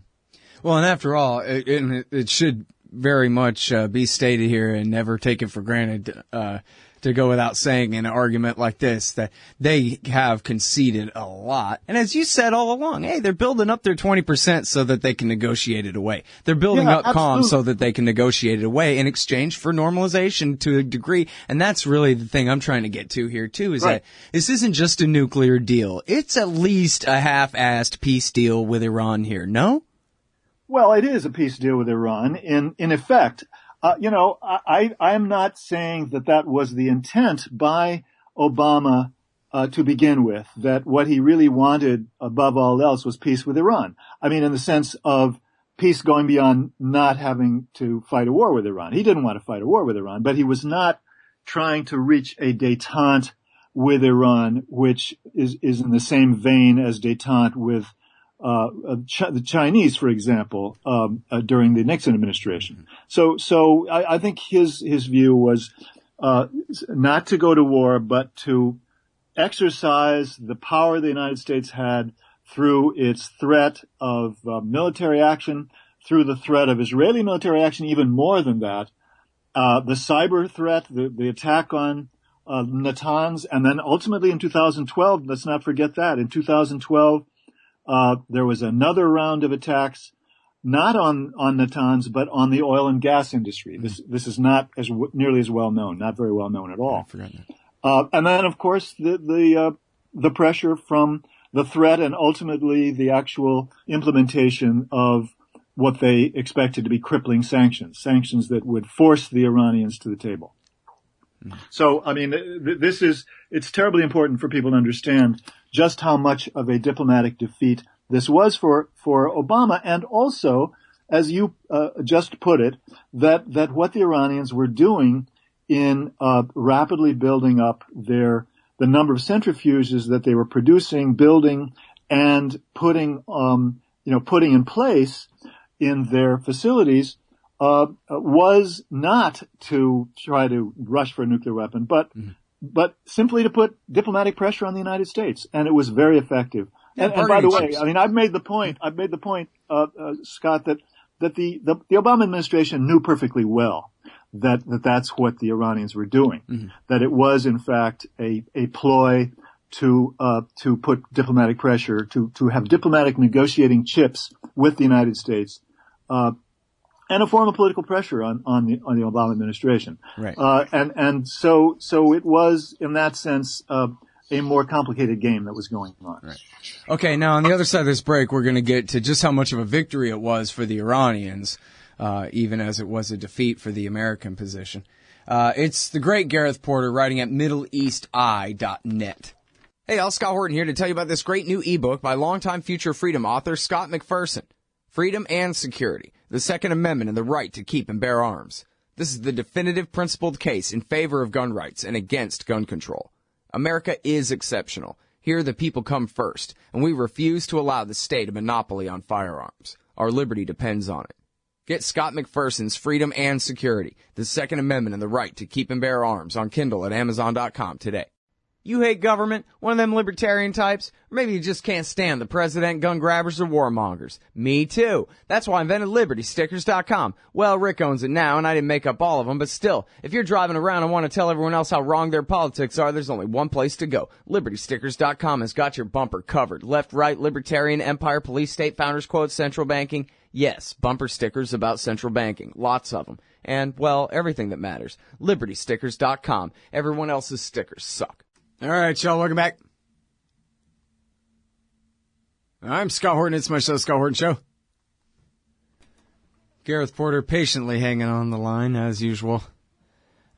Well, and after all, it should very much be stated here and never taken for granted to go without saying in an argument like this that they have conceded a lot. And as you said all along, hey, they're building up their 20% so that they can negotiate it away. They're building up calm so that they can negotiate it away in exchange for normalization to a degree. And that's really the thing I'm trying to get to here, too, is that this isn't just a nuclear deal. It's at least a half-assed peace deal with Iran here, no?
Well, it is a peace deal with Iran in effect. I'm not saying that was the intent by Obama to begin with, that what he really wanted above all else was peace with Iran. I mean, in the sense of peace going beyond not having to fight a war with Iran. He didn't want to fight a war with Iran, but he was not trying to reach a détente with Iran, which is in the same vein as détente with the Chinese, for example, during the Nixon administration. So I think his view was not to go to war, but to exercise the power the United States had through its threat of military action, through the threat of Israeli military action, even more than that, the cyber threat, the attack on Natanz, and then ultimately in 2012, let's not forget that, in 2012, there was another round of attacks, not on Natanz, but on the oil and gas industry. This is not nearly as well known, not very well known at all. I forgot that. And then, of course, the pressure from the threat and ultimately the actual implementation of what they expected to be crippling sanctions that would force the Iranians to the table. So, I mean, it's terribly important for people to understand just how much of a diplomatic defeat this was for Obama, and also, as you just put it, that what the Iranians were doing in rapidly building up the number of centrifuges that they were producing, building, and putting in place in their facilities was not to try to rush for a nuclear weapon, but simply to put diplomatic pressure on the United States, and it was very effective. And by the way, I mean, I've made the point, Scott, that the Obama administration knew perfectly well that's what the Iranians were doing, that it was in fact a ploy to put diplomatic pressure, to have diplomatic negotiating chips with the United States, and a form of political pressure on the Obama administration. Right. And so it was, in that sense, a more complicated game that was going on.
Right. Okay, now on the other side of this break, we're going to get to just how much of a victory it was for the Iranians, even as it was a defeat for the American position. It's the great Gareth Porter writing at MiddleEastEye.net. Hey, all, Scott Horton here to tell you about this great new ebook by longtime Future Freedom author Scott McPherson. Freedom and Security, the Second Amendment and the Right to Keep and Bear Arms. This is the definitive principled case in favor of gun rights and against gun control. America is exceptional. Here the people come first, and we refuse to allow the state a monopoly on firearms. Our liberty depends on it. Get Scott McPherson's Freedom and Security, the Second Amendment and the Right to Keep and Bear Arms on Kindle at Amazon.com today. You hate government, one of them libertarian types, or maybe you just can't stand the president, gun grabbers, or warmongers. Me too. That's why I invented LibertyStickers.com. Well, Rick owns it now, and I didn't make up all of them, but still, if you're driving around and want to tell everyone else how wrong their politics are, there's only one place to go. LibertyStickers.com has got your bumper covered. Left, right, libertarian, empire, police, state, founders quote, central banking. Yes, bumper stickers about central banking. Lots of them. And, well, everything that matters. LibertyStickers.com. Everyone else's stickers suck. All right, y'all, welcome back. I'm Scott Horton. It's my show, Scott Horton Show. Gareth Porter patiently hanging on the line, as usual.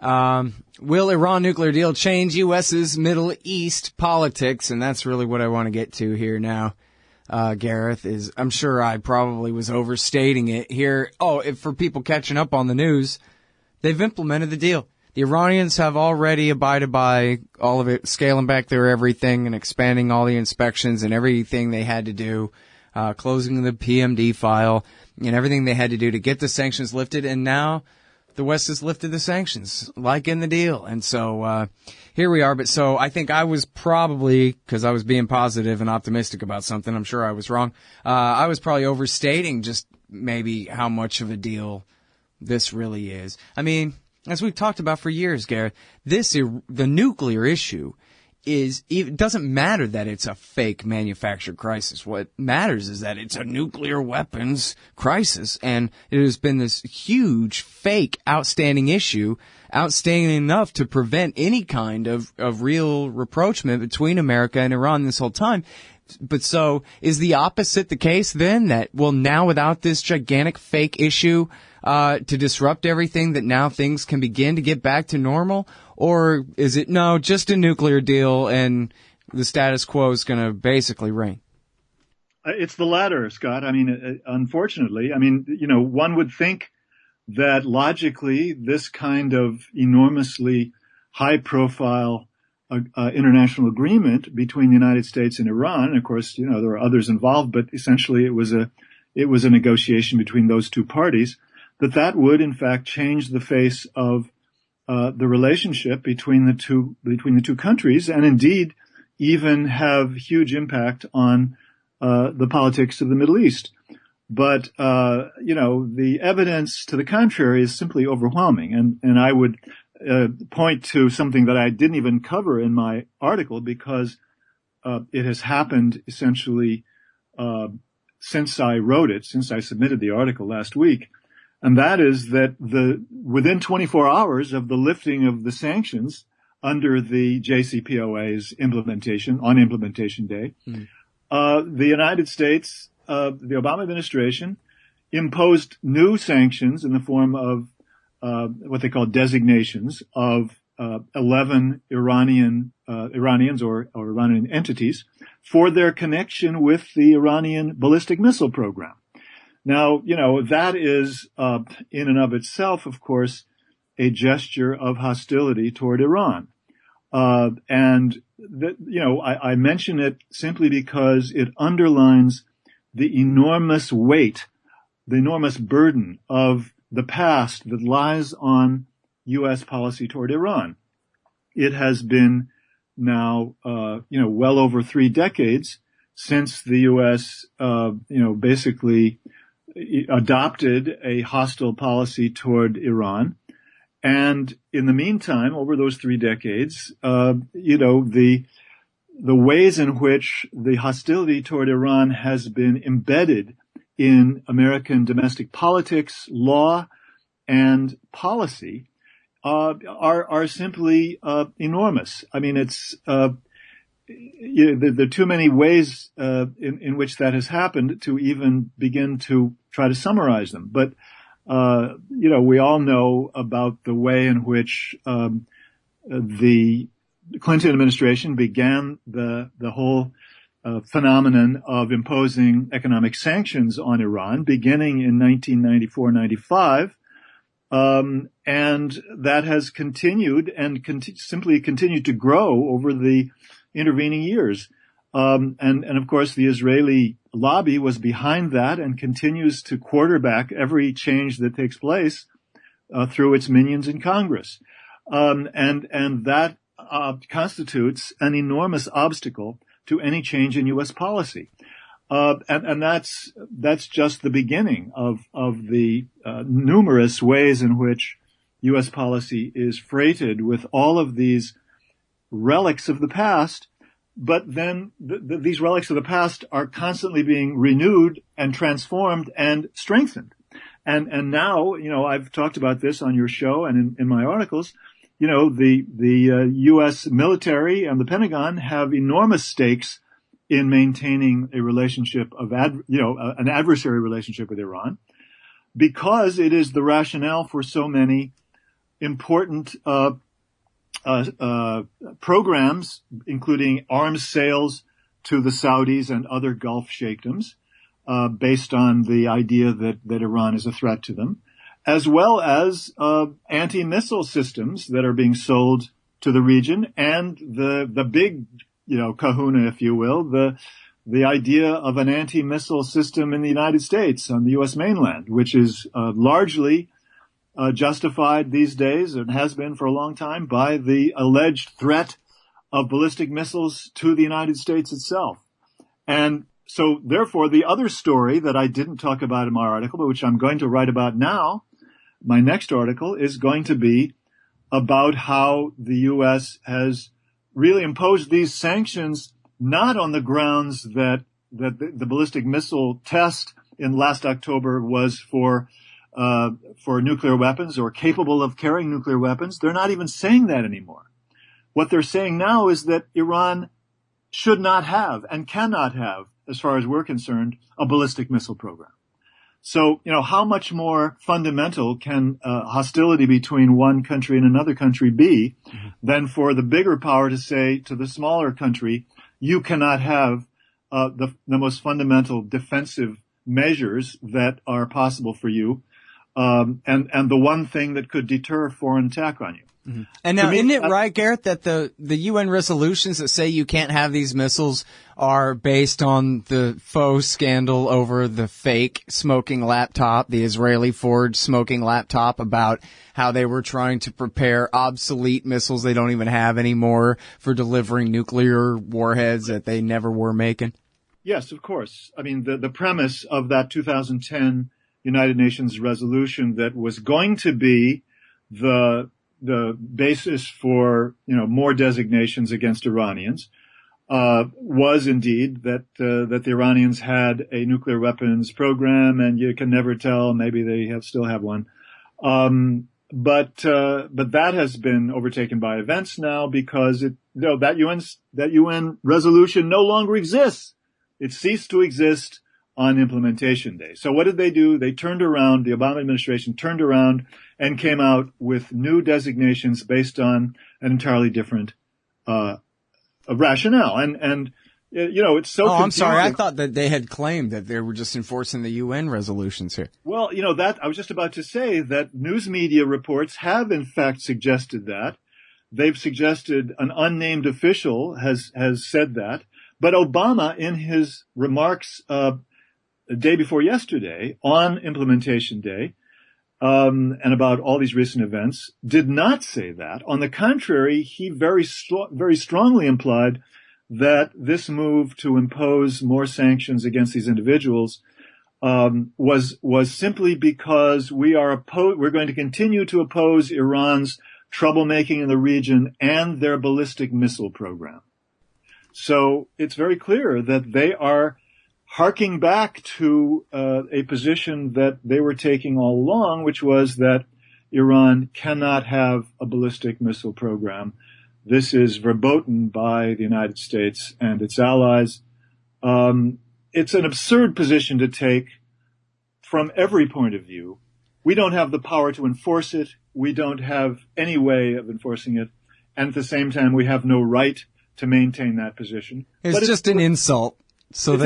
Will Iran nuclear deal change U.S.'s Middle East politics? And that's really what I want to get to here now. Gareth, I'm sure I probably was overstating it here. For people catching up on the news, they've implemented the deal. The Iranians have already abided by all of it, scaling back their everything and expanding all the inspections and everything they had to do, closing the PMD file and everything they had to do to get the sanctions lifted. And now the West has lifted the sanctions, like in the deal. And so here we are. But so I think I was probably, because I was being positive and optimistic about something, I'm sure I was wrong. I was probably overstating just maybe how much of a deal this really is. I mean, as we've talked about for years, Gareth, the nuclear issue it doesn't matter that it's a fake manufactured crisis. What matters is that it's a nuclear weapons crisis, and it has been this huge, fake, outstanding issue, outstanding enough to prevent any kind of real rapprochement between America and Iran this whole time. But so, is the opposite the case then, that, well, now without this gigantic fake issue, to disrupt everything, that now things can begin to get back to normal? Or is it, no, just a nuclear deal and the status quo is going to basically reign?
It's the latter, Scott. I mean, unfortunately, one would think that logically this kind of enormously high-profile international agreement between the United States and Iran, and of course, there are others involved, but essentially it was a negotiation between those two parties, that would in fact change the face of the relationship between the two countries, and indeed even have huge impact on the politics of the Middle East. But the evidence to the contrary is simply overwhelming, and I would point to something that I didn't even cover in my article, because it has happened essentially since I wrote it, since I submitted the article last week. And that is that within 24 hours of the lifting of the sanctions under the JCPOA's on implementation day, the United States, the Obama administration, imposed new sanctions in the form of what they call designations of 11 Iranians or Iranian entities for their connection with the Iranian ballistic missile program. Now, that is, in and of itself, of course, a gesture of hostility toward Iran. I mention it simply because it underlines the enormous weight, the enormous burden of the past that lies on U.S. policy toward Iran. It has been now, well over 3 decades since the U.S., basically adopted a hostile policy toward Iran. And in the meantime, over those 3 decades, the ways in which the hostility toward Iran has been embedded in American domestic politics, law, and policy are simply enormous. I mean, it's there are too many ways in which that has happened to even begin to try to summarize them. But we all know about the way in which the Clinton administration began the whole phenomenon of imposing economic sanctions on Iran, beginning in 1994-95. And that has continued and simply continued to grow over the intervening years. And of course, the Israeli lobby was behind that and continues to quarterback every change that takes place through its minions in Congress. And that constitutes an enormous obstacle to any change in U.S. policy. And that's just the beginning of the numerous ways in which U.S. policy is freighted with all of these relics of the past, but then these relics of the past are constantly being renewed and transformed and strengthened. And now, I've talked about this on your show and in my articles, the U.S. military and the Pentagon have enormous stakes in maintaining a relationship of an adversary relationship with Iran, because it is the rationale for so many important programs, including arms sales to the Saudis and other Gulf sheikdoms, based on the idea that Iran is a threat to them, as well as anti-missile systems that are being sold to the region, and the big kahuna, if you will, the idea of an anti-missile system in the United States on the U.S. mainland, which is largely justified these days, and has been for a long time, by the alleged threat of ballistic missiles to the United States itself. And so, therefore, the other story that I didn't talk about in my article, but which I'm going to write about now, my next article, is going to be about how the U.S. has really imposed these sanctions not on the grounds that the ballistic missile test in last October was for nuclear weapons or capable of carrying nuclear weapons. They're not even saying that anymore. What they're saying now is that Iran should not have and cannot have, as far as we're concerned, a ballistic missile program. So, how much more fundamental can hostility between one country and another country be than for the bigger power to say to the smaller country, you cannot have the most fundamental defensive measures that are possible for you, and the one thing that could deter foreign attack on you.
Mm-hmm. And now, isn't it right, Garrett, that the UN resolutions that say you can't have these missiles are based on the faux scandal over the fake smoking laptop, the Israeli forged smoking laptop, about how they were trying to prepare obsolete missiles they don't even have anymore for delivering nuclear warheads that they never were making?
Yes, of course. I mean, the premise of that 2010 United Nations resolution that was going to be the basis for, more designations against Iranians, was indeed that the Iranians had a nuclear weapons program, and you can never tell, maybe they still have one. But that has been overtaken by events now, because that UN resolution no longer exists. It ceased to exist on implementation day. So what did they do? They turned around, the Obama administration turned around and came out with new designations based on an entirely different rationale. And it's so confusing.
I'm sorry. I thought that they had claimed that they were just enforcing the UN resolutions here.
Well, that I was just about to say that news media reports have in fact suggested that. They've suggested an unnamed official has said that. But Obama, in his remarks the day before yesterday on implementation day, and about all these recent events, did not say that. On the contrary, he very strongly implied that this move to impose more sanctions against these individuals was simply because we're going to continue to oppose Iran's troublemaking in the region and their ballistic missile program. So it's very clear that they are harking back to a position that they were taking all along, which was that Iran cannot have a ballistic missile program. This is verboten by the United States and its allies. It's an absurd position to take from every point of view. We don't have the power to enforce it. We don't have any way of enforcing it. And at the same time, we have no right to maintain that position.
It's just an insult. To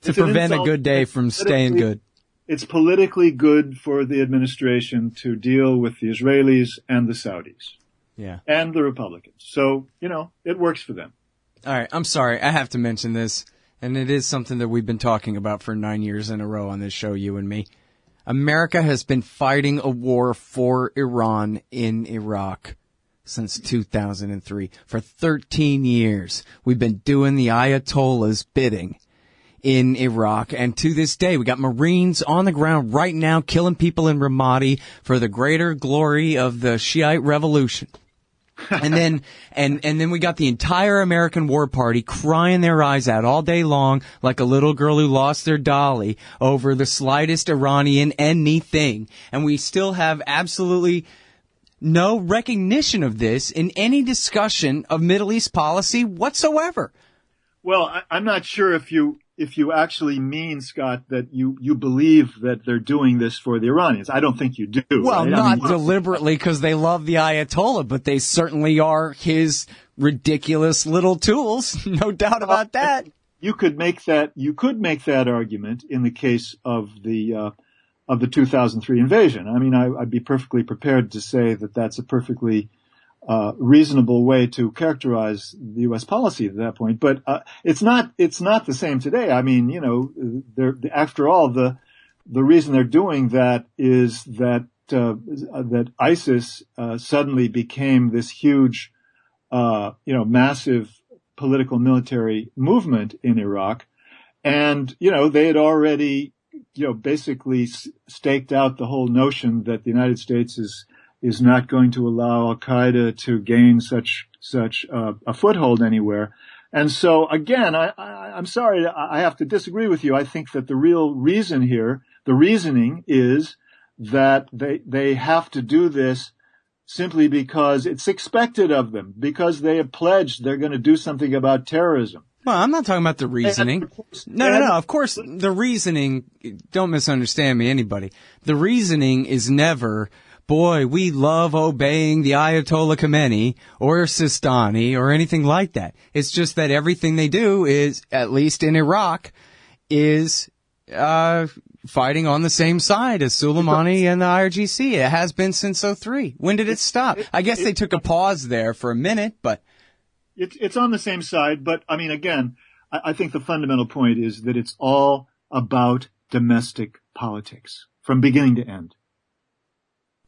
prevent a good day from staying good.
It's politically good for the administration to deal with the Israelis and the Saudis.
Yeah.
And the Republicans. So, it works for them.
All right. I'm sorry. I have to mention this. And it is something that we've been talking about for 9 years in a row on this show, you and me. America has been fighting a war for Iran in Iraq since 2003. For 13 years, we've been doing the Ayatollah's bidding in Iraq. And to this day, we got Marines on the ground right now killing people in Ramadi for the greater glory of the Shiite revolution. And then we got the entire American war party crying their eyes out all day long like a little girl who lost their dolly over the slightest Iranian anything. And we still have absolutely no recognition of this in any discussion of Middle East policy whatsoever.
Well, I'm not sure if you actually mean, Scott, that you believe that they're doing this for the Iranians. I don't think you do.
Well,
right?
not deliberately because they love the Ayatollah, but they certainly are his ridiculous little tools. No doubt about that.
You could make that argument in the case of the 2003 invasion. I mean, I'd be perfectly prepared to say that that's a perfectly reasonable way to characterize the U.S. policy at that point, but it's not the same today. I mean, after all, the reason they're doing that is that ISIS suddenly became this huge, massive political military movement in Iraq, and they had already basically staked out the whole notion that the United States is not going to allow Al-Qaeda to gain such a foothold anywhere. And so again, I'm sorry, I have to disagree with you. I think that the real reason here, the reasoning is that they have to do this simply because it's expected of them, because they have pledged they're going to do something about terrorism.
Well, I'm not talking about the reasoning. No. Of course, the reasoning, don't misunderstand me, anybody. The reasoning is never, boy, we love obeying the Ayatollah Khomeini or Sistani or anything like that. It's just that everything they do is, at least in Iraq, is fighting on the same side as Soleimani and the IRGC. It has been since 2003. When did it stop? I guess they took a pause there for a minute, but
it's on the same side. But I mean, again, I think the fundamental point is that it's all about domestic politics from beginning to end.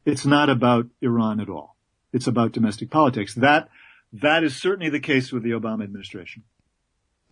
It's not about Iran at all. It's about domestic politics. That is certainly the case with the Obama administration.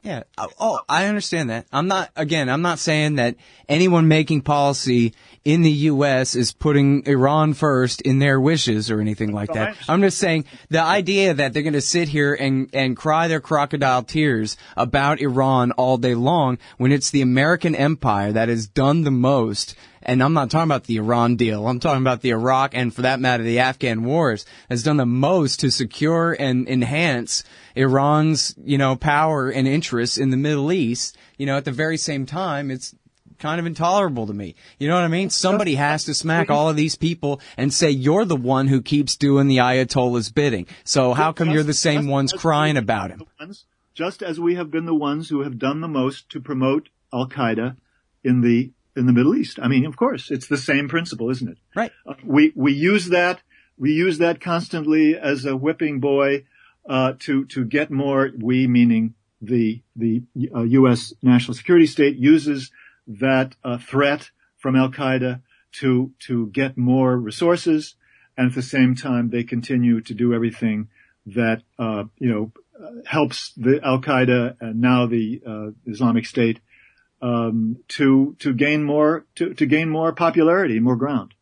Yeah. Oh, I understand that. I'm not saying that anyone making policy in the U.S. is putting Iran first in their wishes or anything like that. I'm just saying the idea that they're going to sit here and cry their crocodile tears about Iran all day long when it's the American empire that has done the most. And I'm not talking about the Iran deal. I'm talking about the Iraq and, for that matter, the Afghan wars, has done the most to secure and enhance Iran's, power and interests in the Middle East. At the very same time, it's kind of intolerable to me. You know what I mean? Somebody has to smack all of these people and say, you're the one who keeps doing the Ayatollah's bidding. So how come you're the same ones crying about him?
Just as we have been the ones who have done the most to promote Al-Qaeda in the Middle East. I mean, of course, it's the same principle, isn't it?
Right.
We use that constantly as a whipping boy, to get more. We, meaning the U.S. national security state, uses that threat from Al-Qaeda to get more resources. And at the same time, they continue to do everything that, helps the Al-Qaeda and now the Islamic State to gain more popularity, more ground.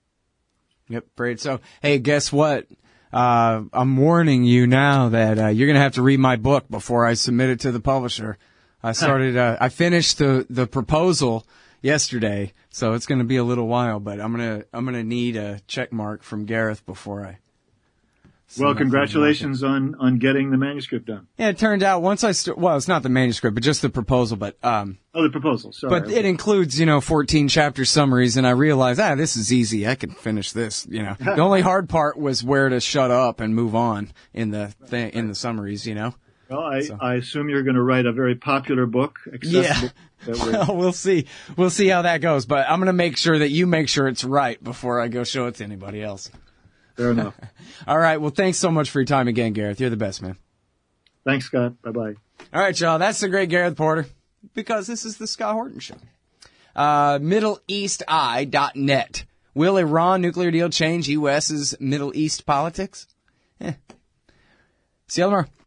Yep, great. So, hey, guess what? I'm warning you now that you're going to have to read my book before I submit it to the publisher. I finished the proposal yesterday, so it's going to be a little while, but I'm going to need a check mark from Gareth before I.
Well, congratulations on getting the manuscript done.
Yeah, it turned out once it's not the manuscript, but just the proposal, but
the proposal, sorry.
But it includes, 14 chapter summaries, and I realized, this is easy. I can finish this, The only hard part was where to shut up and move on in the summaries, Well,
I assume you're going to write a very popular book, accessible.
Yeah. Well, we'll see. We'll see how that goes, but I'm going to make sure that you make sure it's right before I go show it to anybody else.
Fair enough.
All right. Well, thanks so much for your time again, Gareth. You're the best, man.
Thanks, Scott. Bye-bye.
All right, y'all. That's the great Gareth Porter, because this is the Scott Horton Show. MiddleEastEye.net. Will Iran nuclear deal change U.S.'s Middle East politics? See you tomorrow.